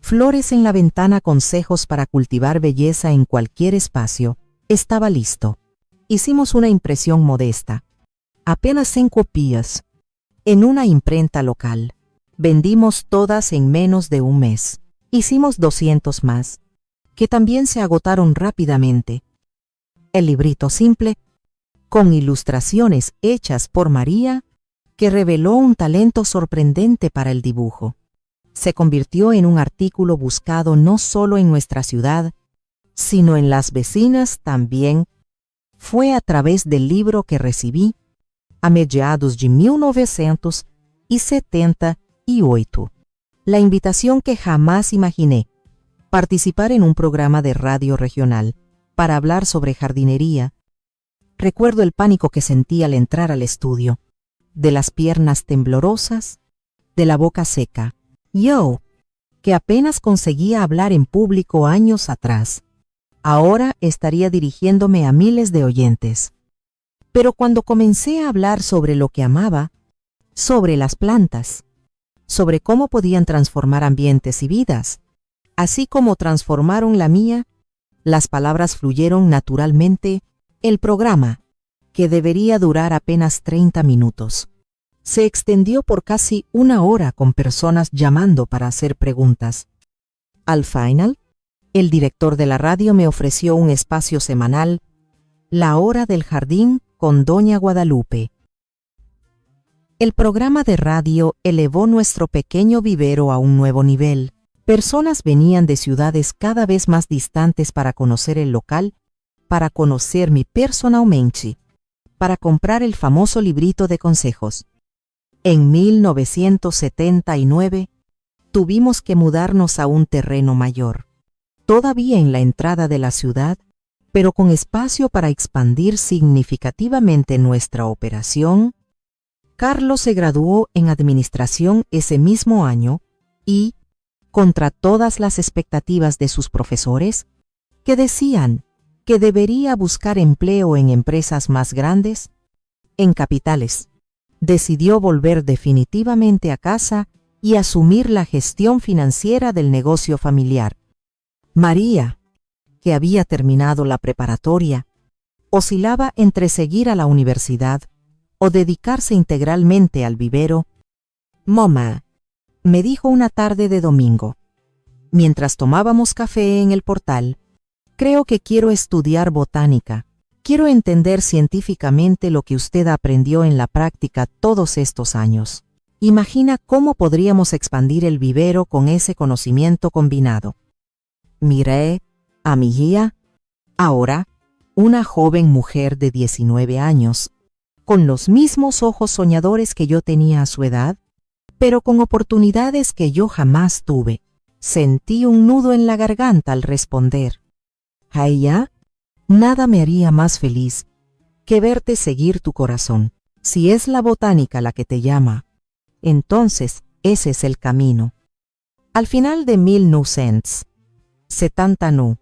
Flores en la ventana, consejos para cultivar belleza en cualquier espacio, estaba listo. Hicimos una impresión modesta, apenas 100 copias, en una imprenta local. Vendimos todas en menos de un mes. Hicimos 200 más, que también se agotaron rápidamente. El librito simple, con ilustraciones hechas por María, que reveló un talento sorprendente para el dibujo, se convirtió en un artículo buscado no solo en nuestra ciudad, sino en las vecinas también. Fue a través del libro que recibí, a mediados de 1978, la invitación que jamás imaginé: participar en un programa de radio regional para hablar sobre jardinería. Recuerdo el pánico que sentí al entrar al estudio, de las piernas temblorosas, de la boca seca. Yo, que apenas conseguía hablar en público años atrás, ahora estaría dirigiéndome a miles de oyentes. Pero cuando comencé a hablar sobre lo que amaba, sobre las plantas, sobre cómo podían transformar ambientes y vidas, así como transformaron la mía, las palabras fluyeron naturalmente. El programa, que debería durar apenas 30 minutos, se extendió por casi una hora con personas llamando para hacer preguntas. Al final, el director de la radio me ofreció un espacio semanal, La Hora del Jardín con Doña Guadalupe. El programa de radio elevó nuestro pequeño vivero a un nuevo nivel. Personas venían de ciudades cada vez más distantes para conocer el local, para conocerme personalmente, para comprar el famoso librito de consejos. En 1979, tuvimos que mudarnos a un terreno mayor, todavía en la entrada de la ciudad, pero con espacio para expandir significativamente nuestra operación. Carlos se graduó en administración ese mismo año y, contra todas las expectativas de sus profesores, que decían que debería buscar empleo en empresas más grandes, en capitales, decidió volver definitivamente a casa y asumir la gestión financiera del negocio familiar. María, que había terminado la preparatoria, oscilaba entre seguir a la universidad o dedicarse integralmente al vivero. «Mamá», me dijo una tarde de domingo, mientras tomábamos café en el portal, «creo que quiero estudiar botánica. Quiero entender científicamente lo que usted aprendió en la práctica todos estos años. Imagina cómo podríamos expandir el vivero con ese conocimiento combinado». Miré a mi guía, ahora una joven mujer de 19 años, con los mismos ojos soñadores que yo tenía a su edad, pero con oportunidades que yo jamás tuve. Sentí un nudo en la garganta al responder. A ella, nada me haría más feliz que verte seguir tu corazón. Si es la botánica la que te llama, entonces ese es el camino. Al final de 1979,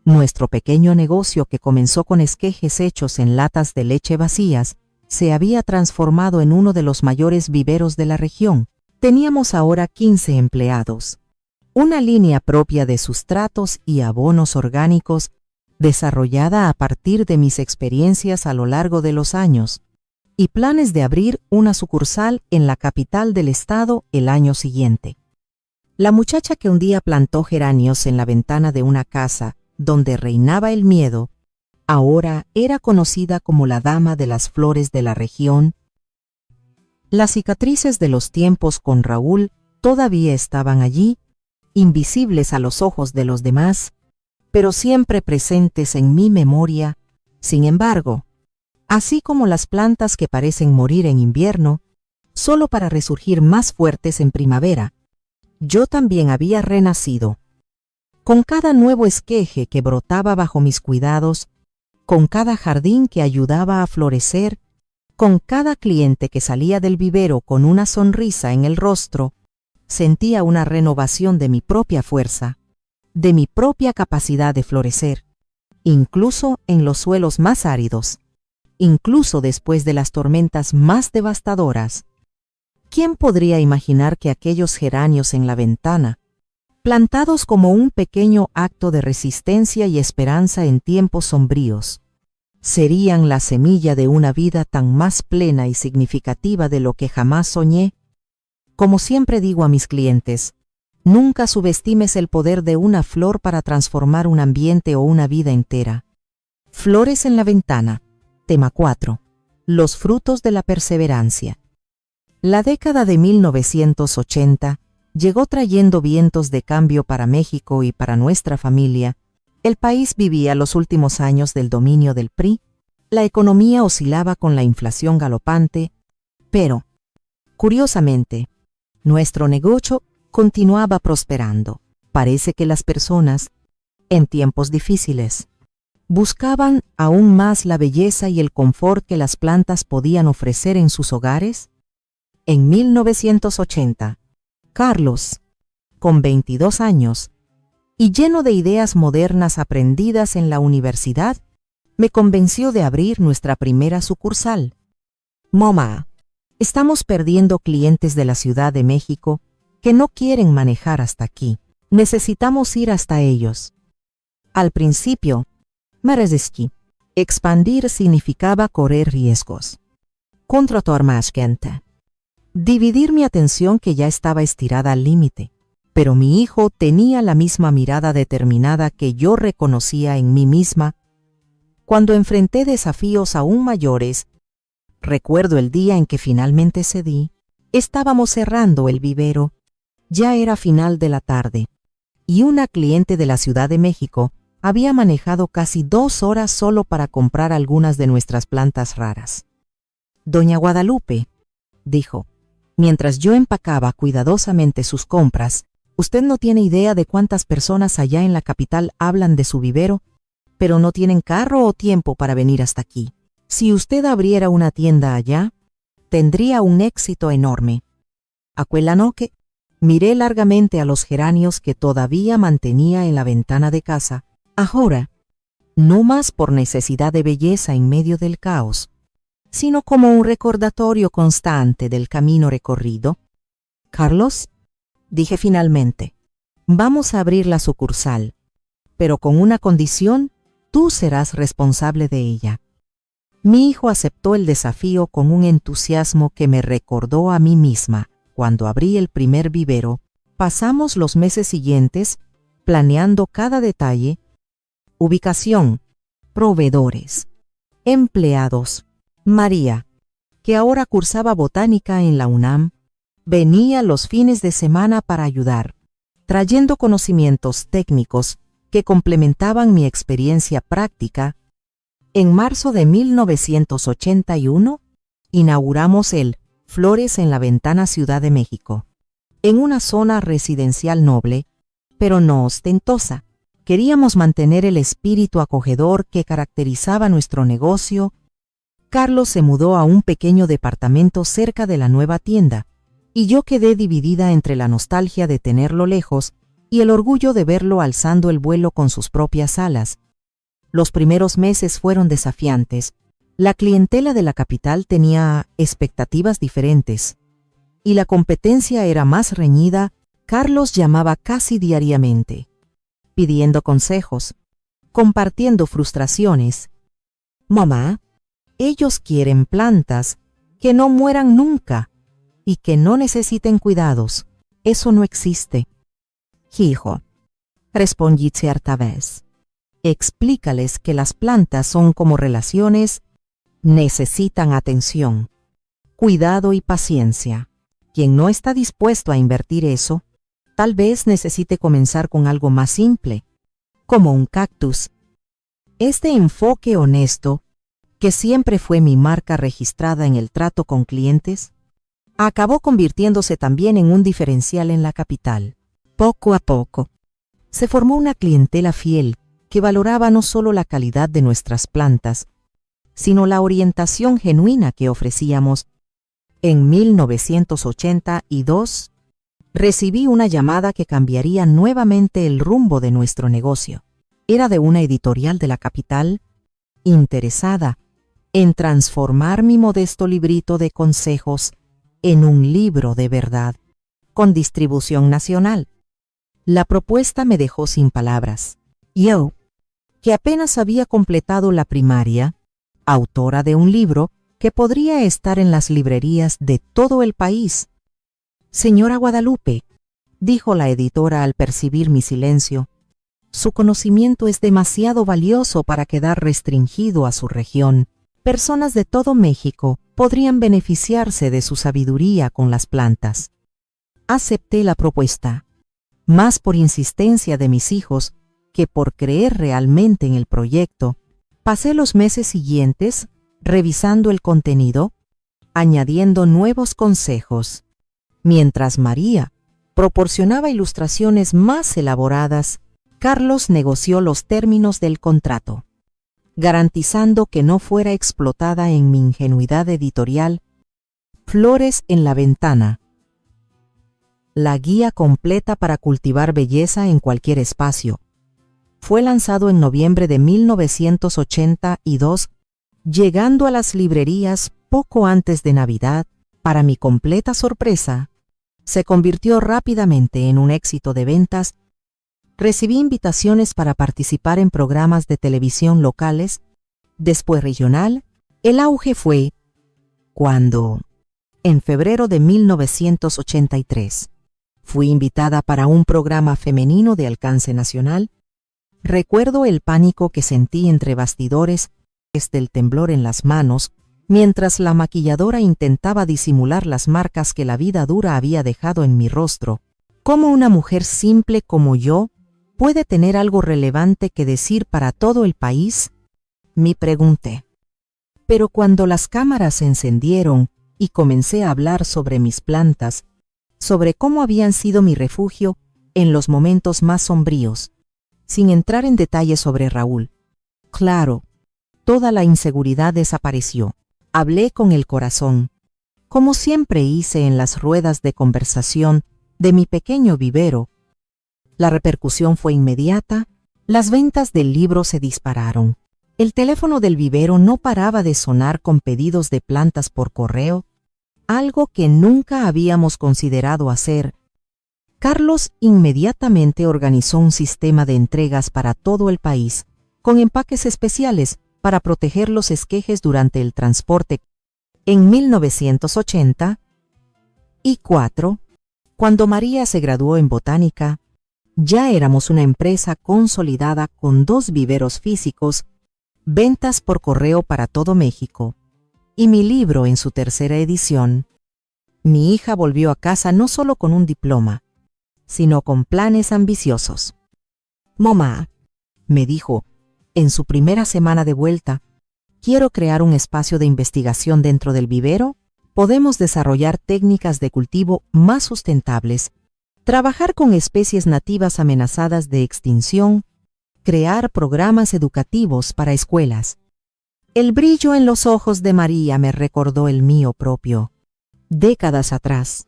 nuestro pequeño negocio, que comenzó con esquejes hechos en latas de leche vacías, se había transformado en uno de los mayores viveros de la región. Teníamos ahora 15 empleados, una línea propia de sustratos y abonos orgánicos desarrollada a partir de mis experiencias a lo largo de los años, y planes de abrir una sucursal en la capital del estado el año siguiente. La muchacha que un día plantó geranios en la ventana de una casa donde reinaba el miedo, Ahora era conocida como la dama de las flores de la región. Las cicatrices de los tiempos con Raúl todavía estaban allí, invisibles a los ojos de los demás, pero siempre presentes en mi memoria. Sin embargo, así como las plantas que parecen morir en invierno, solo para resurgir más fuertes en primavera, yo también había renacido. Con cada nuevo esqueje que brotaba bajo mis cuidados, con cada jardín que ayudaba a florecer, con cada cliente que salía del vivero con una sonrisa en el rostro, sentía una renovación de mi propia fuerza, de mi propia capacidad de florecer, incluso en los suelos más áridos, incluso después de las tormentas más devastadoras. ¿Quién podría imaginar que aquellos geranios en la ventana, plantados como un pequeño acto de resistencia y esperanza en tiempos sombríos, serían la semilla de una vida tan más plena y significativa de lo que jamás soñé? Como siempre digo a mis clientes, nunca subestimes el poder de una flor para transformar un ambiente o una vida entera. Flores en la ventana. Tema 4. Los frutos de la perseverancia. La década de 1980 llegó trayendo vientos de cambio para México y para nuestra familia. El país vivía los últimos años del dominio del PRI, la economía oscilaba con la inflación galopante, pero, curiosamente, nuestro negocio continuaba prosperando. Parece que las personas, en tiempos difíciles, buscaban aún más la belleza y el confort que las plantas podían ofrecer en sus hogares. En 1980, Carlos, con 22 años, y lleno de ideas modernas aprendidas en la universidad, me convenció de abrir nuestra primera sucursal. Mamá, estamos perdiendo clientes de la Ciudad de México que no quieren manejar hasta aquí. Necesitamos ir hasta ellos. Al principio, me resistí. Expandir significaba correr riesgos. Contratar más gente. Dividir mi atención que ya estaba estirada al límite. Pero mi hijo tenía la misma mirada determinada que yo reconocía en mí misma. Cuando enfrenté desafíos aún mayores, recuerdo el día en que finalmente cedí. Estábamos cerrando el vivero. Ya era final de la tarde, y una cliente de la Ciudad de México había manejado casi 2 horas solo para comprar algunas de nuestras plantas raras. Doña Guadalupe, dijo, mientras yo empacaba cuidadosamente sus compras, usted no tiene idea de cuántas personas allá en la capital hablan de su vivero, pero no tienen carro o tiempo para venir hasta aquí. Si usted abriera una tienda allá, tendría un éxito enorme. Aquella noche, miré largamente a los geranios que todavía mantenía en la ventana de casa, ahora, no más por necesidad de belleza en medio del caos, sino como un recordatorio constante del camino recorrido. Carlos, dije finalmente, vamos a abrir la sucursal, pero con una condición: tú serás responsable de ella. Mi hijo aceptó el desafío con un entusiasmo que me recordó a mí misma. Cuando abrí el primer vivero, pasamos los meses siguientes planeando cada detalle: ubicación, proveedores, empleados. María, que ahora cursaba botánica en la UNAM, venía los fines de semana para ayudar, trayendo conocimientos técnicos que complementaban mi experiencia práctica. En marzo de 1981, inauguramos el Flores en la Ventana Ciudad de México, en una zona residencial noble, pero no ostentosa. Queríamos mantener el espíritu acogedor que caracterizaba nuestro negocio. Carlos se mudó a un pequeño departamento cerca de la nueva tienda, y yo quedé dividida entre la nostalgia de tenerlo lejos y el orgullo de verlo alzando el vuelo con sus propias alas. Los primeros meses fueron desafiantes. La clientela de la capital tenía expectativas diferentes, y la competencia era más reñida. Carlos llamaba casi diariamente, pidiendo consejos, compartiendo frustraciones. Mamá, ellos quieren plantas que no mueran nunca y que no necesiten cuidados. Eso no existe. Hijo, respondí cierta vez, Explícales que las plantas son como relaciones, necesitan atención, cuidado y paciencia. Quien no está dispuesto a invertir eso, tal vez necesite comenzar con algo más simple, como un cactus. Este enfoque honesto, que siempre fue mi marca registrada en el trato con clientes, acabó convirtiéndose también en un diferencial en la capital. Poco a poco, se formó una clientela fiel que valoraba no solo la calidad de nuestras plantas, sino la orientación genuina que ofrecíamos. En 1982, recibí una llamada que cambiaría nuevamente el rumbo de nuestro negocio. Era de una editorial de la capital, interesada en transformar mi modesto librito de consejos en un libro de verdad, con distribución nacional. La propuesta me dejó sin palabras. Yo, que apenas había completado la primaria, autora de un libro que podría estar en las librerías de todo el país. Señora Guadalupe, dijo la editora al percibir mi silencio, su conocimiento es demasiado valioso para quedar restringido a su región. Personas de todo México podrían beneficiarse de su sabiduría con las plantas. Acepté la propuesta, más por insistencia de mis hijos que por creer realmente en el proyecto. Pasé los meses siguientes revisando el contenido, añadiendo nuevos consejos, mientras María proporcionaba ilustraciones más elaboradas. Carlos negoció los términos del contrato, garantizando que no fuera explotada en mi ingenuidad editorial. Flores en la ventana. La guía completa para cultivar belleza en cualquier espacio. Fue lanzado en noviembre de 1982, llegando a las librerías poco antes de Navidad. Para mi completa sorpresa, se convirtió rápidamente en un éxito de ventas. Recibí invitaciones para participar en programas de televisión locales, después regional. El auge fue cuando, en febrero de 1983, fui invitada para un programa femenino de alcance nacional. Recuerdo el pánico que sentí entre bastidores, desde el temblor en las manos, mientras la maquilladora intentaba disimular las marcas que la vida dura había dejado en mi rostro. ¿Cómo una mujer simple como yo puede tener algo relevante que decir para todo el país?, me pregunté. Pero cuando las cámaras se encendieron y comencé a hablar sobre mis plantas, sobre cómo habían sido mi refugio en los momentos más sombríos, sin entrar en detalles sobre Raúl, claro, toda la inseguridad desapareció. Hablé con el corazón, como siempre hice en las ruedas de conversación de mi pequeño vivero. La repercusión fue inmediata, las ventas del libro se dispararon. El teléfono del vivero no paraba de sonar con pedidos de plantas por correo, algo que nunca habíamos considerado hacer. Carlos inmediatamente organizó un sistema de entregas para todo el país, con empaques especiales para proteger los esquejes durante el transporte. En 1984, cuando María se graduó en botánica, ya éramos una empresa consolidada con 2 viveros físicos, ventas por correo para todo México, y mi libro en su tercera edición. Mi hija volvió a casa no solo con un diploma, sino con planes ambiciosos. «Mamá», me dijo, en su primera semana de vuelta, «quiero crear un espacio de investigación dentro del vivero. Podemos desarrollar técnicas de cultivo más sustentables, trabajar con especies nativas amenazadas de extinción, crear programas educativos para escuelas». El brillo en los ojos de María me recordó el mío propio. Décadas atrás,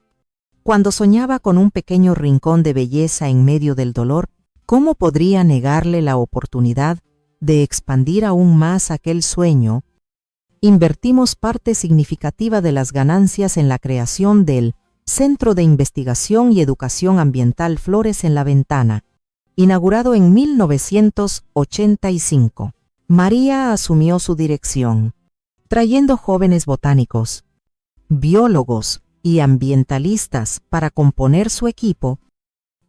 cuando soñaba con un pequeño rincón de belleza en medio del dolor, ¿cómo podría negarle la oportunidad de expandir aún más aquel sueño? Invertimos parte significativa de las ganancias en la creación del Centro de Investigación y Educación Ambiental Flores en la Ventana, inaugurado en 1985. María asumió su dirección, trayendo jóvenes botánicos, biólogos y ambientalistas para componer su equipo.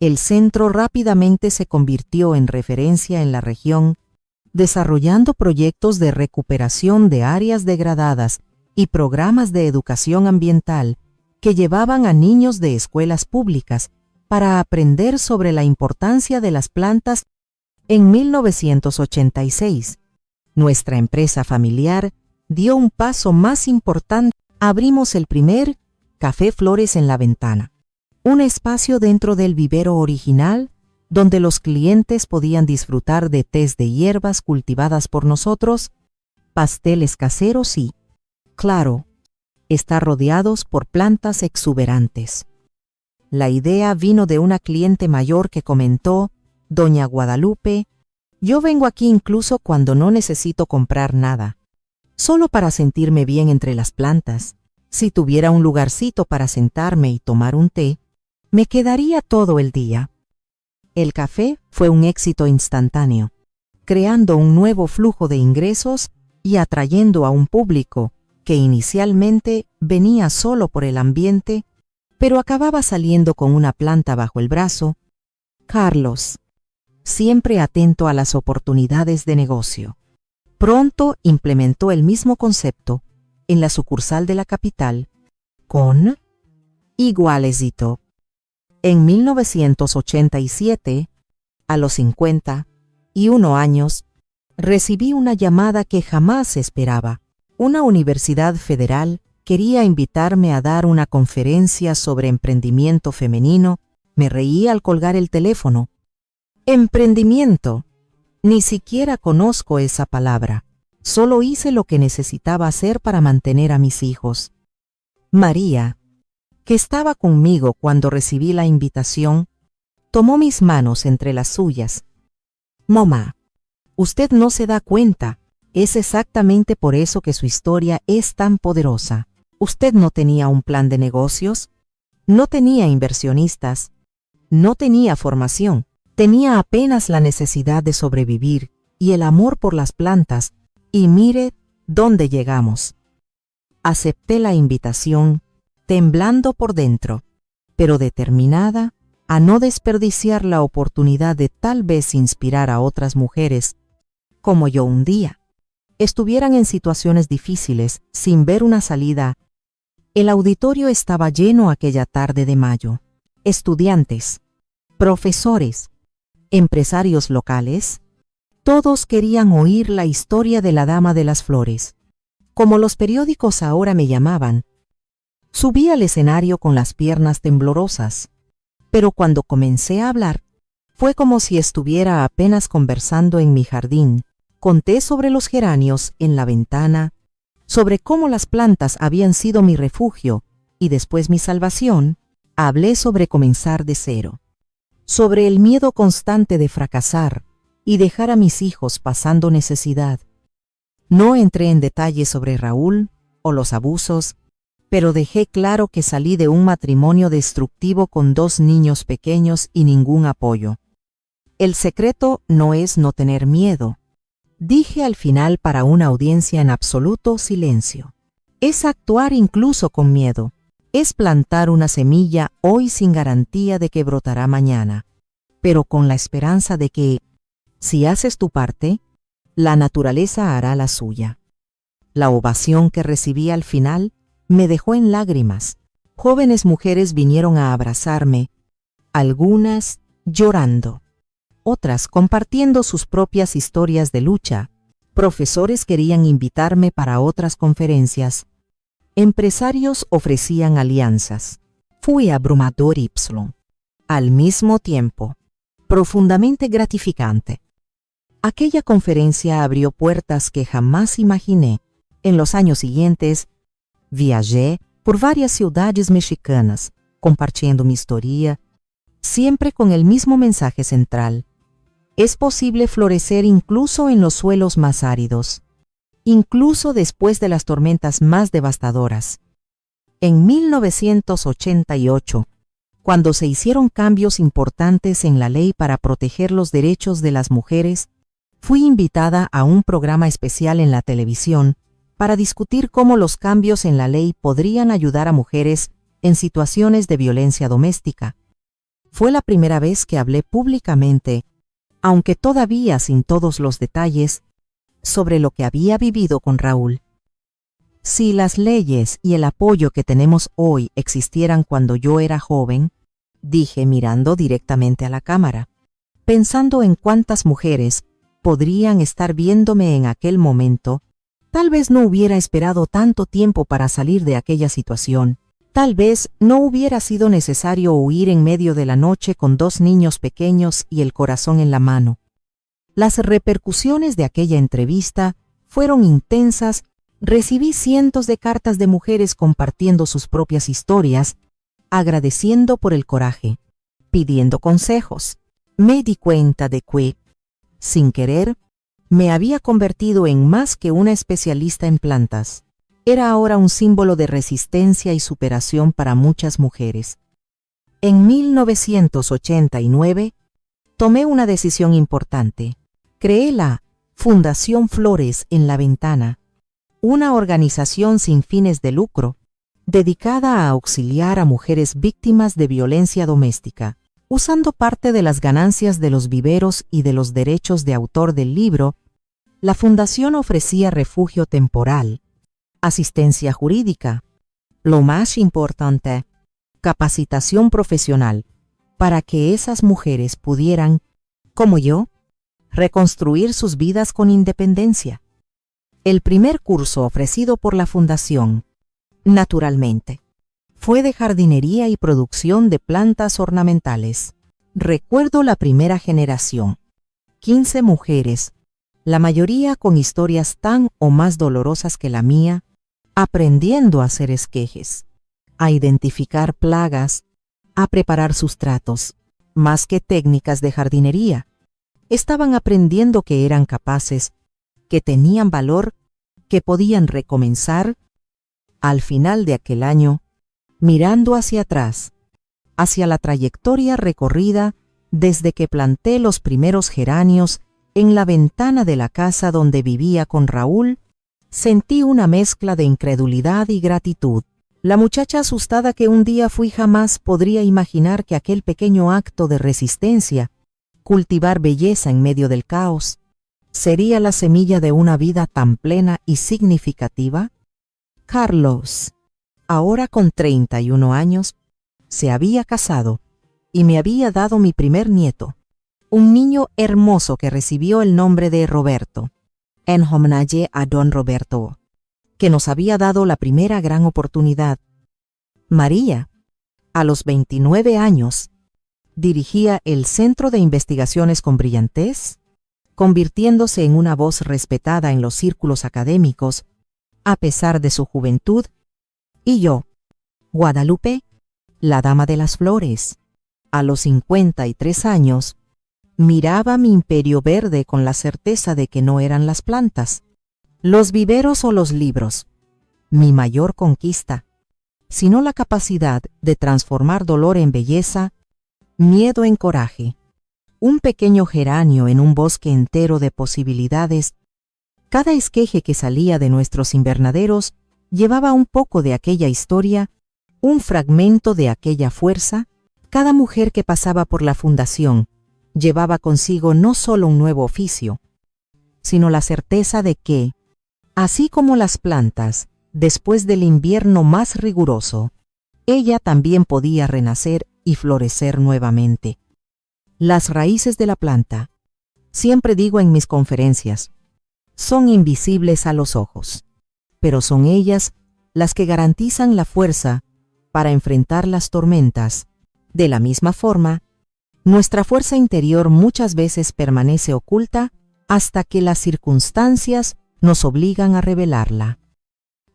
El centro rápidamente se convirtió en referencia en la región desarrollando proyectos de recuperación de áreas degradadas y programas de educación ambiental que llevaban a niños de escuelas públicas para aprender sobre la importancia de las plantas. En 1986, nuestra empresa familiar dio un paso más importante. Abrimos el primer Café Flores en la Ventana, un espacio dentro del vivero original donde los clientes podían disfrutar de tés de hierbas cultivadas por nosotros, pasteles caseros y, claro, estar rodeados por plantas exuberantes. La idea vino de una cliente mayor que comentó: Doña Guadalupe, yo vengo aquí incluso cuando no necesito comprar nada, solo para sentirme bien entre las plantas. Si tuviera un lugarcito para sentarme y tomar un té, me quedaría todo el día. El café fue un éxito instantáneo, creando un nuevo flujo de ingresos y atrayendo a un público que inicialmente venía solo por el ambiente, pero acababa saliendo con una planta bajo el brazo. Carlos, siempre atento a las oportunidades de negocio, pronto implementó el mismo concepto en la sucursal de la capital, con igual éxito. En 1987, a los 51 años, recibí una llamada que jamás esperaba. Una universidad federal quería invitarme a dar una conferencia sobre emprendimiento femenino. Me reí al colgar el teléfono. Emprendimiento. Ni siquiera conozco esa palabra. Solo hice lo que necesitaba hacer para mantener a mis hijos. María, que estaba conmigo cuando recibí la invitación, tomó mis manos entre las suyas. Mamá, usted no se da cuenta, es exactamente por eso que su historia es tan poderosa. Usted no tenía un plan de negocios, no tenía inversionistas, no tenía formación, tenía apenas la necesidad de sobrevivir y el amor por las plantas, y mire dónde llegamos. Acepté la invitación, temblando por dentro, pero determinada a no desperdiciar la oportunidad de tal vez inspirar a otras mujeres, como yo un día, estuvieran en situaciones difíciles sin ver una salida. El auditorio estaba lleno aquella tarde de mayo. Estudiantes, profesores, empresarios locales, todos querían oír la historia de la Dama de las Flores. Como los periódicos ahora me llamaban, subí al escenario con las piernas temblorosas, pero cuando comencé a hablar, fue como si estuviera apenas conversando en mi jardín. Conté sobre los geranios en la ventana, sobre cómo las plantas habían sido mi refugio y después mi salvación. Hablé sobre comenzar de cero, sobre el miedo constante de fracasar y dejar a mis hijos pasando necesidad. No entré en detalles sobre Raúl o los abusos, pero dejé claro que salí de un matrimonio destructivo con 2 niños pequeños y ningún apoyo. El secreto no es no tener miedo, dije al final para una audiencia en absoluto silencio. Es actuar incluso con miedo. Es plantar una semilla hoy sin garantía de que brotará mañana, pero con la esperanza de que, si haces tu parte, la naturaleza hará la suya. La ovación que recibí al final me dejó en lágrimas. Jóvenes mujeres vinieron a abrazarme, algunas llorando, otras compartiendo sus propias historias de lucha. Profesores querían invitarme para otras conferencias. Empresarios ofrecían alianzas. Fui abrumador y al mismo tiempo, profundamente gratificante. Aquella conferencia abrió puertas que jamás imaginé. En los años siguientes, viajé por varias ciudades mexicanas, compartiendo mi historia, siempre con el mismo mensaje central. Es posible florecer incluso en los suelos más áridos, incluso después de las tormentas más devastadoras. En 1988, cuando se hicieron cambios importantes en la ley para proteger los derechos de las mujeres, fui invitada a un programa especial en la televisión para discutir cómo los cambios en la ley podrían ayudar a mujeres en situaciones de violencia doméstica. Fue la primera vez que hablé públicamente, aunque todavía sin todos los detalles, sobre lo que había vivido con Raúl. Si las leyes y el apoyo que tenemos hoy existieran cuando yo era joven, dije mirando directamente a la cámara, pensando en cuántas mujeres podrían estar viéndome en aquel momento, tal vez no hubiera esperado tanto tiempo para salir de aquella situación. Tal vez no hubiera sido necesario huir en medio de la noche con 2 niños pequeños y el corazón en la mano. Las repercusiones de aquella entrevista fueron intensas. Recibí cientos de cartas de mujeres compartiendo sus propias historias, agradeciendo por el coraje, pidiendo consejos. Me di cuenta de que, sin querer, me había convertido en más que una especialista en plantas. Era ahora un símbolo de resistencia y superación para muchas mujeres. En 1989, tomé una decisión importante. Creé la Fundación Flores en la Ventana, una organización sin fines de lucro, dedicada a auxiliar a mujeres víctimas de violencia doméstica. Usando parte de las ganancias de los viveros y de los derechos de autor del libro, la fundación ofrecía refugio temporal, asistencia jurídica, lo más importante, capacitación profesional, para que esas mujeres pudieran, como yo, reconstruir sus vidas con independencia. El primer curso ofrecido por la fundación, naturalmente, fue de jardinería y producción de plantas ornamentales. Recuerdo la primera generación, 15 mujeres, la mayoría con historias tan o más dolorosas que la mía, aprendiendo a hacer esquejes, a identificar plagas, a preparar sustratos, más que técnicas de jardinería. Estaban aprendiendo que eran capaces, que tenían valor, que podían recomenzar. Al final de aquel año, mirando hacia atrás, hacia la trayectoria recorrida desde que planté los primeros geranios en la ventana de la casa donde vivía con Raúl, sentí una mezcla de incredulidad y gratitud. La muchacha asustada que un día fui jamás podría imaginar que aquel pequeño acto de resistencia, cultivar belleza en medio del caos, sería la semilla de una vida tan plena y significativa. Carlos, ahora con 31 años, se había casado y me había dado mi primer nieto, un niño hermoso que recibió el nombre de Roberto, en homenaje a don Roberto, que nos había dado la primera gran oportunidad. María, a los 29 años, dirigía el Centro de Investigaciones con Brillantez, convirtiéndose en una voz respetada en los círculos académicos, a pesar de su juventud, y yo, Guadalupe, la dama de las flores, a los 53 años, miraba mi imperio verde con la certeza de que no eran las plantas, los viveros o los libros, mi mayor conquista, sino la capacidad de transformar dolor en belleza, miedo en coraje, un pequeño geranio en un bosque entero de posibilidades. Cada esqueje que salía de nuestros invernaderos llevaba un poco de aquella historia, un fragmento de aquella fuerza. Cada mujer que pasaba por la fundación llevaba consigo no solo un nuevo oficio, sino la certeza de que, así como las plantas, después del invierno más riguroso, ella también podía renacer y florecer nuevamente. Las raíces de la planta, siempre digo en mis conferencias, son invisibles a los ojos, pero son ellas las que garantizan la fuerza para enfrentar las tormentas. De la misma forma, nuestra fuerza interior muchas veces permanece oculta hasta que las circunstancias nos obligan a revelarla.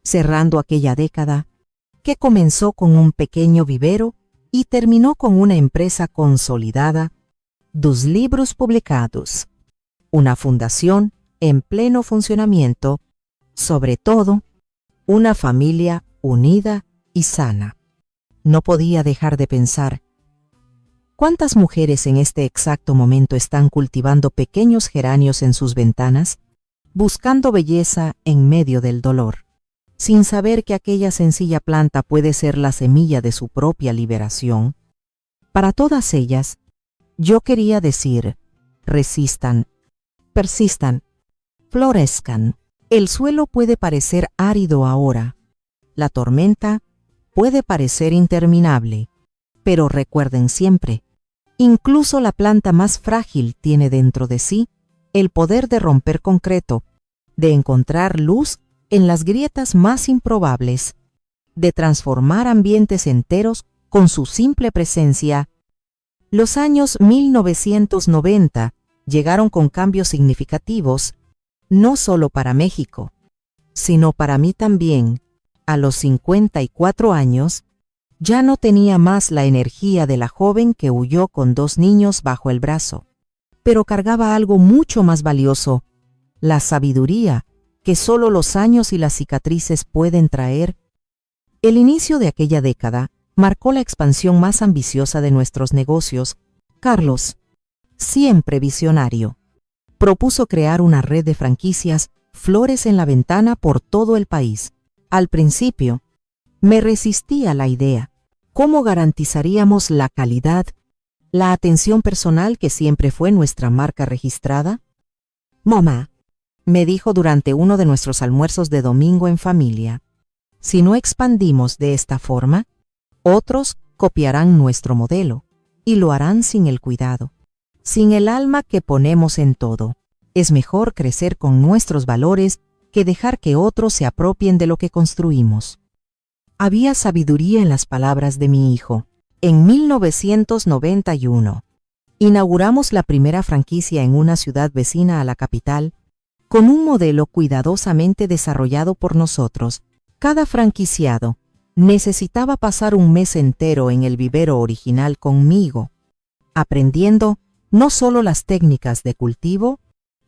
Cerrando aquella década, que comenzó con un pequeño vivero y terminó con una empresa consolidada, 2 libros publicados, una fundación en pleno funcionamiento, sobre todo, una familia unida y sana. No podía dejar de pensar, ¿cuántas mujeres en este exacto momento están cultivando pequeños geranios en sus ventanas, buscando belleza en medio del dolor, sin saber que aquella sencilla planta puede ser la semilla de su propia liberación? Para todas ellas, yo quería decir, resistan, persistan, florezcan. El suelo puede parecer árido ahora. La tormenta puede parecer interminable. Pero recuerden siempre, incluso la planta más frágil tiene dentro de sí el poder de romper concreto, de encontrar luz en las grietas más improbables, de transformar ambientes enteros con su simple presencia. Los años 1990 llegaron con cambios significativos, no solo para México, sino para mí también. A los 54 años, ya no tenía más la energía de la joven que huyó con 2 niños bajo el brazo, pero cargaba algo mucho más valioso, la sabiduría que solo los años y las cicatrices pueden traer. El inicio de aquella década marcó la expansión más ambiciosa de nuestros negocios. Carlos, siempre visionario, propuso crear una red de franquicias Flores en la Ventana por todo el país. Al principio, me resistí a la idea. ¿Cómo garantizaríamos la calidad, la atención personal que siempre fue nuestra marca registrada? Mamá, me dijo durante uno de nuestros almuerzos de domingo en familia, si no expandimos de esta forma, otros copiarán nuestro modelo y lo harán sin el cuidado, sin el alma que ponemos en todo. Es mejor crecer con nuestros valores que dejar que otros se apropien de lo que construimos. Había sabiduría en las palabras de mi hijo. En 1991, inauguramos la primera franquicia en una ciudad vecina a la capital, con un modelo cuidadosamente desarrollado por nosotros. Cada franquiciado necesitaba pasar un mes entero en el vivero original conmigo, aprendiendo no solo las técnicas de cultivo,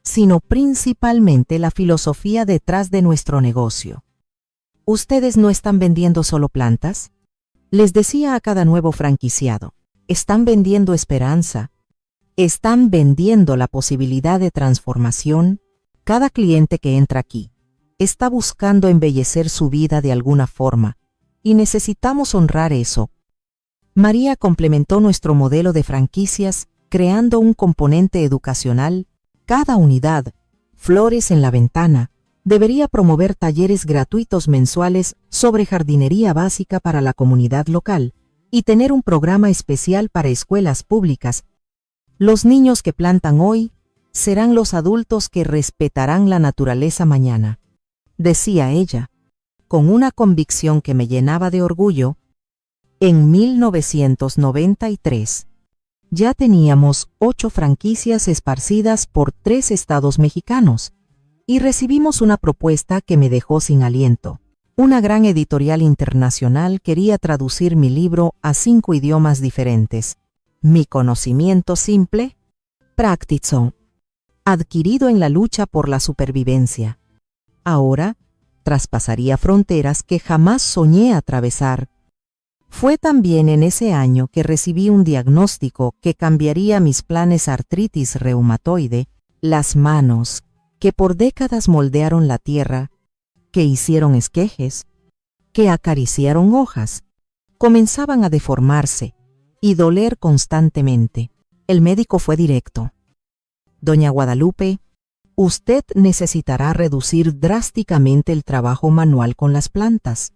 sino principalmente la filosofía detrás de nuestro negocio. ¿Ustedes no están vendiendo solo plantas?, les decía a cada nuevo franquiciado. Están vendiendo esperanza. Están vendiendo la posibilidad de transformación. Cada cliente que entra aquí está buscando embellecer su vida de alguna forma, y necesitamos honrar eso. María complementó nuestro modelo de franquicias creando un componente educacional. Cada unidad, Flores en la Ventana, debería promover talleres gratuitos mensuales sobre jardinería básica para la comunidad local y tener un programa especial para escuelas públicas. Los niños que plantan hoy serán los adultos que respetarán la naturaleza mañana, decía ella, con una convicción que me llenaba de orgullo. En 1993, ya teníamos 8 franquicias esparcidas por 3 estados mexicanos, y recibimos una propuesta que me dejó sin aliento. Una gran editorial internacional quería traducir mi libro a 5 idiomas diferentes. Mi conocimiento simple, práctico, adquirido en la lucha por la supervivencia, ahora traspasaría fronteras que jamás soñé atravesar. Fue también en ese año que recibí un diagnóstico que cambiaría mis planes: artritis reumatoide, las manos que por décadas moldearon la tierra, que hicieron esquejes, que acariciaron hojas, comenzaban a deformarse y doler constantemente. El médico fue directo. Doña Guadalupe, usted necesitará reducir drásticamente el trabajo manual con las plantas.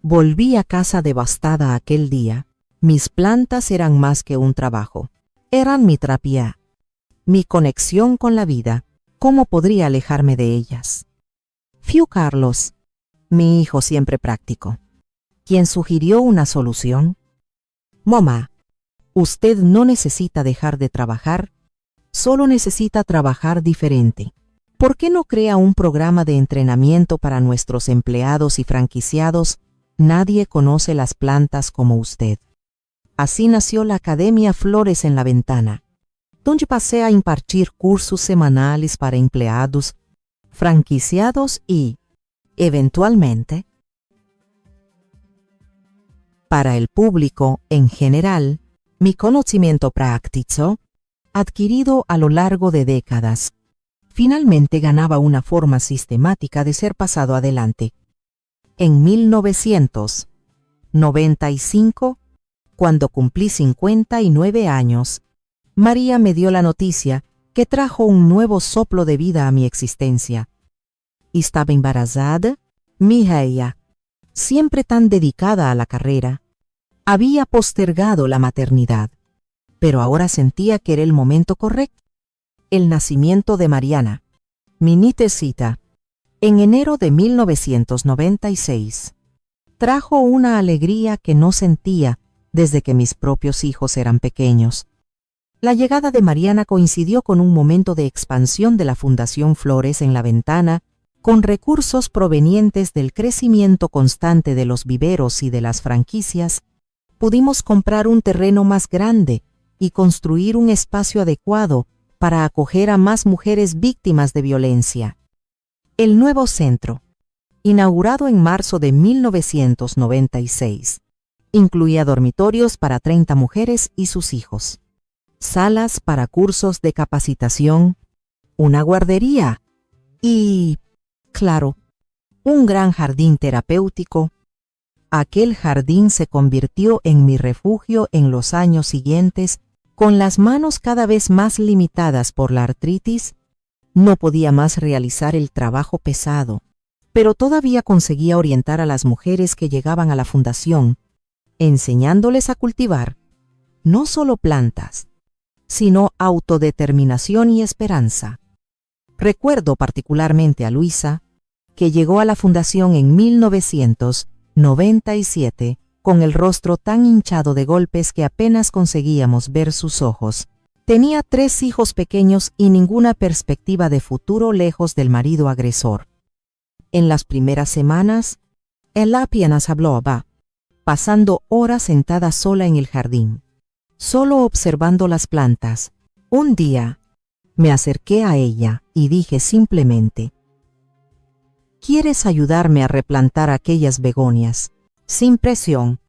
Volví a casa devastada aquel día. Mis plantas eran más que un trabajo. Eran mi terapia, mi conexión con la vida. ¿Cómo podría alejarme de ellas? Fue Carlos, mi hijo siempre práctico, quien sugirió una solución. Mamá, usted no necesita dejar de trabajar, solo necesita trabajar diferente. ¿Por qué no crea un programa de entrenamiento para nuestros empleados y franquiciados? Nadie conoce las plantas como usted. Así nació la Academia Flores en la Ventana, donde pasé a impartir cursos semanales para empleados, franquiciados y, eventualmente, para el público en general. Mi conocimiento práctico, adquirido a lo largo de décadas, finalmente ganaba una forma sistemática de ser pasado adelante. En 1995, cuando cumplí 59 años, María me dio la noticia que trajo un nuevo soplo de vida a mi existencia. Estaba embarazada, mi hija, siempre tan dedicada a la carrera, había postergado la maternidad, pero ahora sentía que era el momento correcto. El nacimiento de Mariana, mi nietecita, en enero de 1996, trajo una alegría que no sentía desde que mis propios hijos eran pequeños. La llegada de Mariana coincidió con un momento de expansión de la Fundación Flores en la Ventana, con recursos provenientes del crecimiento constante de los viveros y de las franquicias. Pudimos comprar un terreno más grande y construir un espacio adecuado para acoger a más mujeres víctimas de violencia. El nuevo centro, inaugurado en marzo de 1996, incluía dormitorios para 30 mujeres y sus hijos, salas para cursos de capacitación, una guardería y, claro, un gran jardín terapéutico. Aquel jardín se convirtió en mi refugio en los años siguientes. Con las manos cada vez más limitadas por la artritis, no podía más realizar el trabajo pesado, pero todavía conseguía orientar a las mujeres que llegaban a la fundación, enseñándoles a cultivar no solo plantas, sino autodeterminación y esperanza. Recuerdo particularmente a Luisa, que llegó a la fundación en 1997, con el rostro tan hinchado de golpes que apenas conseguíamos ver sus ojos. Tenía 3 hijos pequeños y ninguna perspectiva de futuro lejos del marido agresor. En las primeras semanas, ella apenas hablaba, pasando horas sentada sola en el jardín, solo observando las plantas. Un día, me acerqué a ella y dije simplemente: ¿quieres ayudarme a replantar aquellas begonias? Sin presión,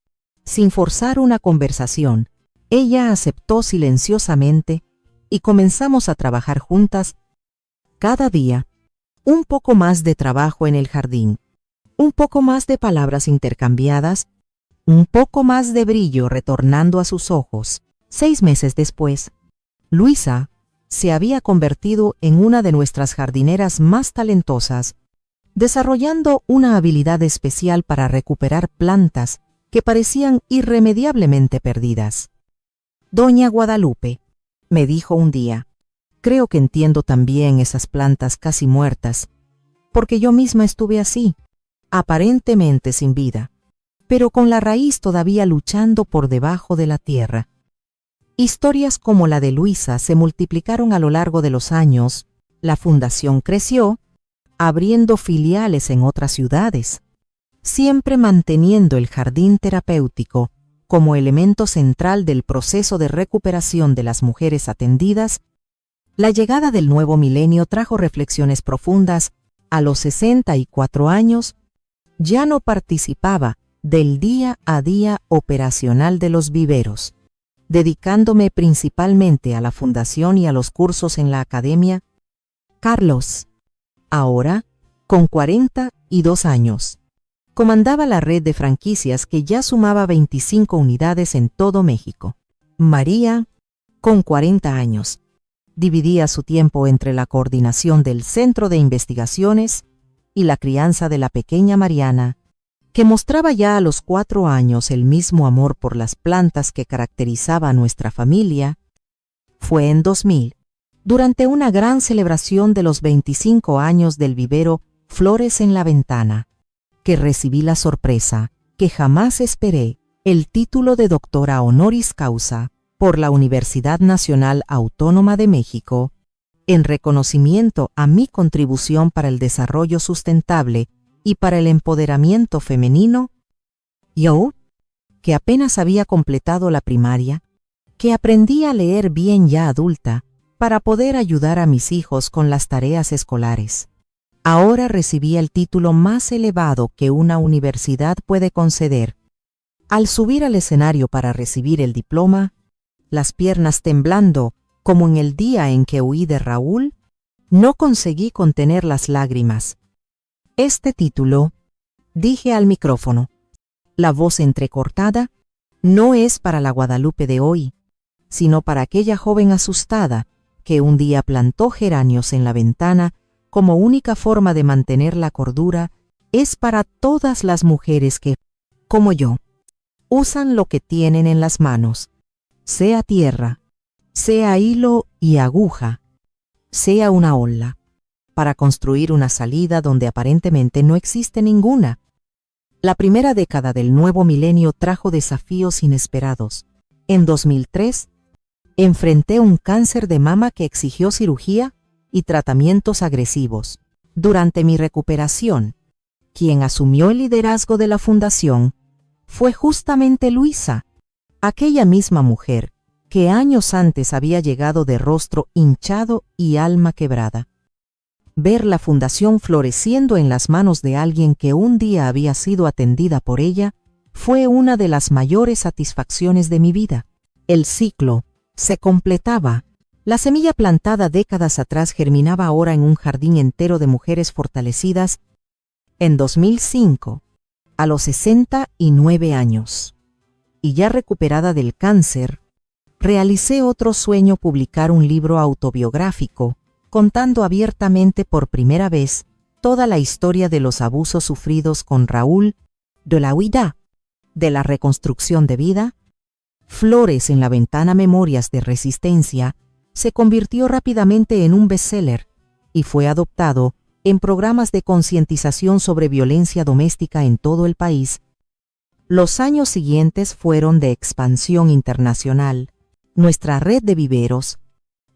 sin forzar una conversación, ella aceptó silenciosamente y comenzamos a trabajar juntas. Cada día, un poco más de trabajo en el jardín, un poco más de palabras intercambiadas, un poco más de brillo retornando a sus ojos. 6 meses después, Luisa se había convertido en una de nuestras jardineras más talentosas, desarrollando una habilidad especial para recuperar plantas que parecían irremediablemente perdidas. Doña Guadalupe, me dijo un día, creo que entiendo también esas plantas casi muertas, porque yo misma estuve así, aparentemente sin vida, pero con la raíz todavía luchando por debajo de la tierra. Historias como la de Luisa se multiplicaron a lo largo de los años. La fundación creció, abriendo filiales en otras ciudades, siempre manteniendo el jardín terapéutico como elemento central del proceso de recuperación de las mujeres atendidas. La llegada del nuevo milenio trajo reflexiones profundas. A los 64 años, ya no participaba del día a día operacional de los viveros, dedicándome principalmente a la fundación y a los cursos en la academia. Carlos, ahora, con 42 años, comandaba la red de franquicias que ya sumaba 25 unidades en todo México. María, con 40 años, dividía su tiempo entre la coordinación del Centro de Investigaciones y la crianza de la pequeña Mariana, que mostraba ya a los 4 años el mismo amor por las plantas que caracterizaba a nuestra familia. Fue en 2000, durante una gran celebración de los 25 años del vivero Flores en la Ventana, que recibí la sorpresa, que jamás esperé, el título de doctora honoris causa por la Universidad Nacional Autónoma de México, en reconocimiento a mi contribución para el desarrollo sustentable y para el empoderamiento femenino. Yo, que apenas había completado la primaria, que aprendí a leer bien ya adulta para poder ayudar a mis hijos con las tareas escolares, ahora recibía el título más elevado que una universidad puede conceder. Al subir al escenario para recibir el diploma, las piernas temblando como en el día en que huí de Raúl, no conseguí contener las lágrimas. Este título, dije al micrófono, la voz entrecortada, no es para la Guadalupe de hoy, sino para aquella joven asustada que un día plantó geranios en la ventana como única forma de mantener la cordura, es para todas las mujeres que, como yo, usan lo que tienen en las manos, sea tierra, sea hilo y aguja, sea una ola, para construir una salida donde aparentemente no existe ninguna. La primera década del nuevo milenio trajo desafíos inesperados. En 2003, enfrenté un cáncer de mama que exigió cirugía y tratamientos agresivos. Durante mi recuperación, quien asumió el liderazgo de la fundación fue justamente Luisa, aquella misma mujer que años antes había llegado de rostro hinchado y alma quebrada. Ver la fundación floreciendo en las manos de alguien que un día había sido atendida por ella fue una de las mayores satisfacciones de mi vida. El ciclo se completaba. La semilla plantada décadas atrás germinaba ahora en un jardín entero de mujeres fortalecidas. En 2005, a los 69 años, y ya recuperada del cáncer, realicé otro sueño: publicar un libro autobiográfico, contando abiertamente por primera vez toda la historia de los abusos sufridos con Raúl, de la huida, de la reconstrucción de vida. Flores en la ventana, Memorias de Resistencia, se convirtió rápidamente en un bestseller y fue adoptado en programas de concientización sobre violencia doméstica en todo el país. Los años siguientes fueron de expansión internacional. Nuestra red de viveros,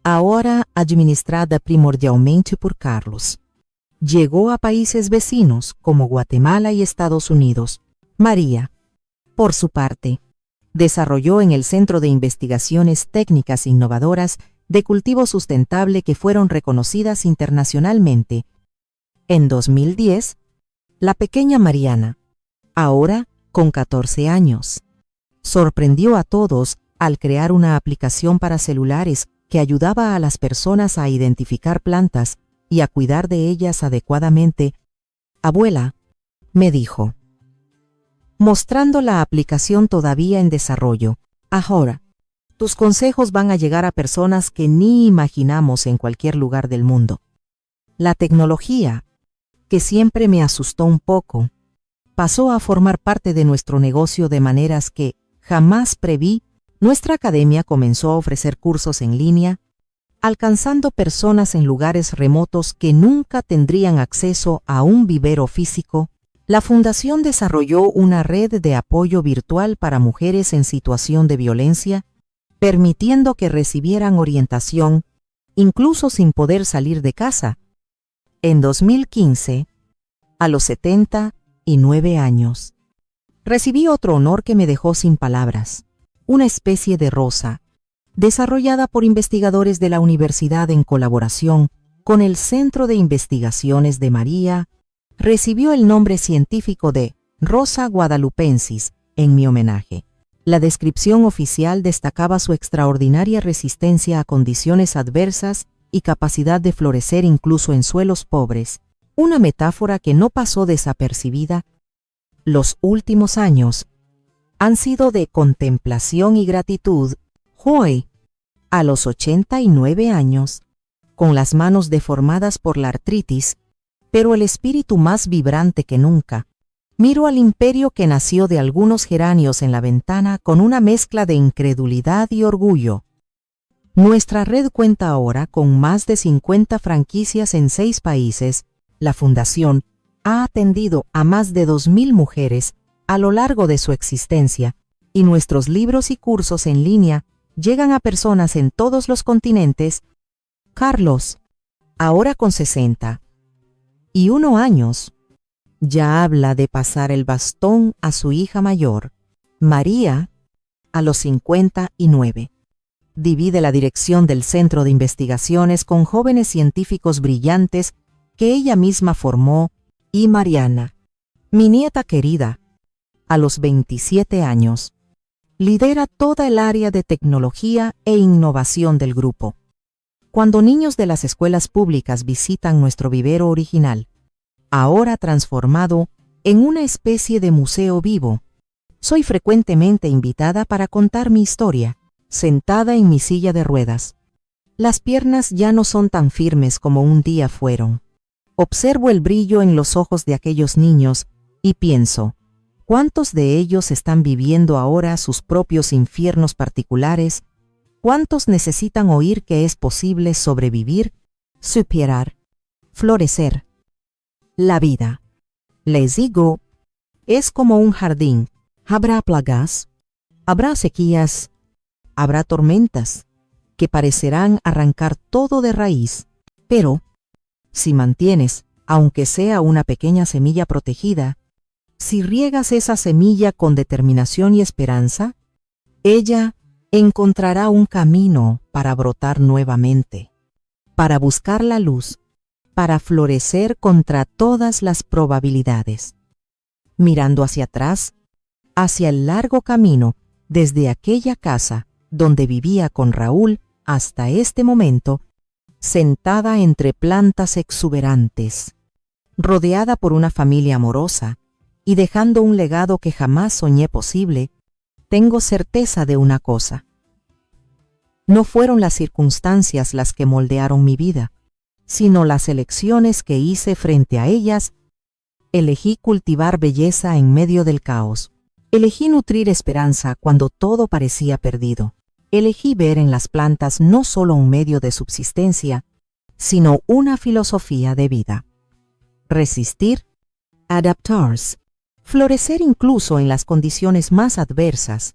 ahora administrada primordialmente por Carlos, llegó a países vecinos como Guatemala y Estados Unidos. María, por su parte, desarrolló en el Centro de Investigaciones Técnicas Innovadoras de Cultivo Sustentable que fueron reconocidas internacionalmente. En 2010, la pequeña Mariana, ahora con 14 años, sorprendió a todos al crear una aplicación para celulares que ayudaba a las personas a identificar plantas y a cuidar de ellas adecuadamente. Abuela, me dijo, mostrando la aplicación todavía en desarrollo, ahora, tus consejos van a llegar a personas que ni imaginamos en cualquier lugar del mundo. La tecnología, que siempre me asustó un poco, pasó a formar parte de nuestro negocio de maneras que jamás preví. Nuestra academia comenzó a ofrecer cursos en línea, alcanzando personas en lugares remotos que nunca tendrían acceso a un vivero físico. La fundación desarrolló una red de apoyo virtual para mujeres en situación de violencia, permitiendo que recibieran orientación, incluso sin poder salir de casa. En 2015, a los 79 años, recibí otro honor que me dejó sin palabras: una especie de rosa, desarrollada por investigadores de la universidad en colaboración con el Centro de Investigaciones de María, recibió el nombre científico de Rosa guadalupensis en mi homenaje. La descripción oficial destacaba su extraordinaria resistencia a condiciones adversas y capacidad de florecer incluso en suelos pobres, una metáfora que no pasó desapercibida. Los últimos años han sido de contemplación y gratitud. Hoy, a los 89 años, con las manos deformadas por la artritis, pero el espíritu más vibrante que nunca, miro al imperio que nació de algunos geranios en la ventana con una mezcla de incredulidad y orgullo. Nuestra red cuenta ahora con más de 50 franquicias en 6 países. La fundación ha atendido a más de 2.000 mujeres a lo largo de su existencia, y nuestros libros y cursos en línea llegan a personas en todos los continentes. Carlos, ahora con 61 años, ya habla de pasar el bastón a su hija mayor. María, a los 59, divide la dirección del Centro de Investigaciones con jóvenes científicos brillantes que ella misma formó. Y Mariana, mi nieta querida, a los 27 años, lidera toda el área de tecnología e innovación del grupo. Cuando niños de las escuelas públicas visitan nuestro vivero original, ahora transformado en una especie de museo vivo, soy frecuentemente invitada para contar mi historia, sentada en mi silla de ruedas. Las piernas ya no son tan firmes como un día fueron. Observo el brillo en los ojos de aquellos niños y pienso, ¿cuántos de ellos están viviendo ahora sus propios infiernos particulares? ¿Cuántos necesitan oír que es posible sobrevivir, superar, florecer? La vida, les digo, es como un jardín. Habrá plagas, habrá sequías, habrá tormentas que parecerán arrancar todo de raíz, pero si mantienes, aunque sea una pequeña semilla protegida, si riegas esa semilla con determinación y esperanza, ella encontrará un camino para brotar nuevamente, para buscar la luz, para florecer contra todas las probabilidades. Mirando hacia atrás, hacia el largo camino desde aquella casa donde vivía con Raúl hasta este momento, sentada entre plantas exuberantes, rodeada por una familia amorosa y dejando un legado que jamás soñé posible, tengo certeza de una cosa. No fueron las circunstancias las que moldearon mi vida, sino las elecciones que hice frente a ellas. Elegí cultivar belleza en medio del caos. Elegí nutrir esperanza cuando todo parecía perdido. Elegí ver en las plantas no solo un medio de subsistencia, sino una filosofía de vida. Resistir, adaptarse, florecer incluso en las condiciones más adversas.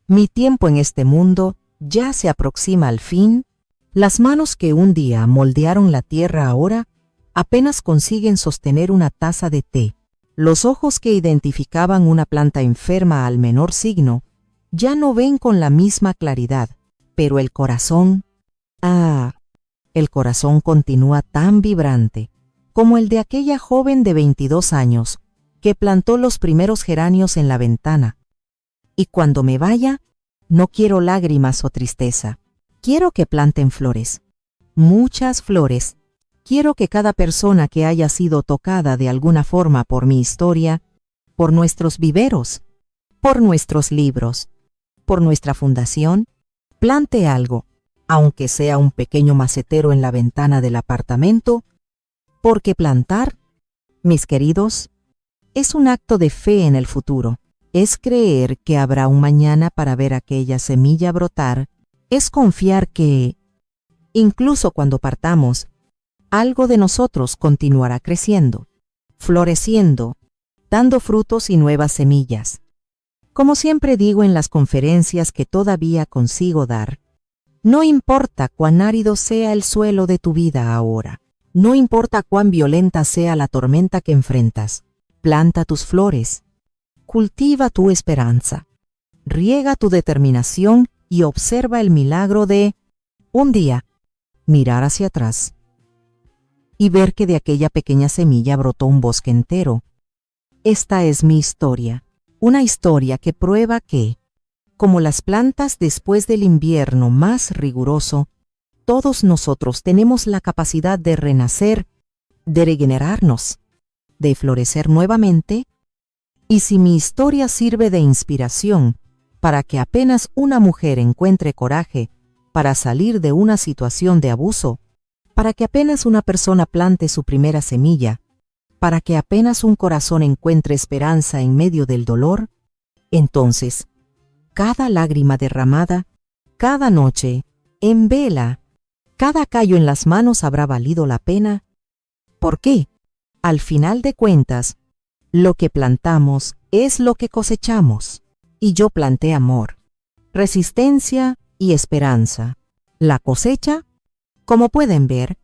Mi tiempo en este mundo ya se aproxima al fin. Las manos que un día moldearon la tierra ahora apenas consiguen sostener una taza de té. Los ojos que identificaban una planta enferma al menor signo ya no ven con la misma claridad, pero el corazón, el corazón continúa tan vibrante como el de aquella joven de 22 años que plantó los primeros geranios en la ventana. Y cuando me vaya, no quiero lágrimas o tristeza. Quiero que planten flores, muchas flores. Quiero que cada persona que haya sido tocada de alguna forma por mi historia, por nuestros viveros, por nuestros libros, por nuestra fundación, plante algo, aunque sea un pequeño macetero en la ventana del apartamento, porque plantar, mis queridos, es un acto de fe en el futuro. Es creer que habrá un mañana para ver aquella semilla brotar. Es confiar que, incluso cuando partamos, algo de nosotros continuará creciendo, floreciendo, dando frutos y nuevas semillas. Como siempre digo en las conferencias que todavía consigo dar, no importa cuán árido sea el suelo de tu vida ahora, no importa cuán violenta sea la tormenta que enfrentas, planta tus flores, cultiva tu esperanza, riega tu determinación y observa el milagro de, un día, mirar hacia atrás y ver que de aquella pequeña semilla brotó un bosque entero. Esta es mi historia, una historia que prueba que, como las plantas después del invierno más riguroso, todos nosotros tenemos la capacidad de renacer, de regenerarnos, de florecer nuevamente. Y si mi historia sirve de inspiración para que apenas una mujer encuentre coraje para salir de una situación de abuso, para que apenas una persona plante su primera semilla, para que apenas un corazón encuentre esperanza en medio del dolor, entonces, cada lágrima derramada, cada noche, en vela, cada callo en las manos habrá valido la pena. ¿Por qué? Al final de cuentas, lo que plantamos es lo que cosechamos. Y yo planté amor, resistencia y esperanza. La cosecha, como pueden ver,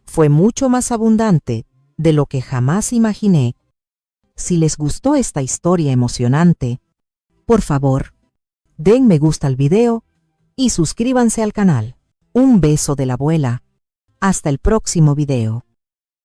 fue mucho más abundante de lo que jamás imaginé. Si les gustó esta historia emocionante, por favor, den me gusta al video y suscríbanse al canal. Un beso de la abuela. Hasta el próximo video.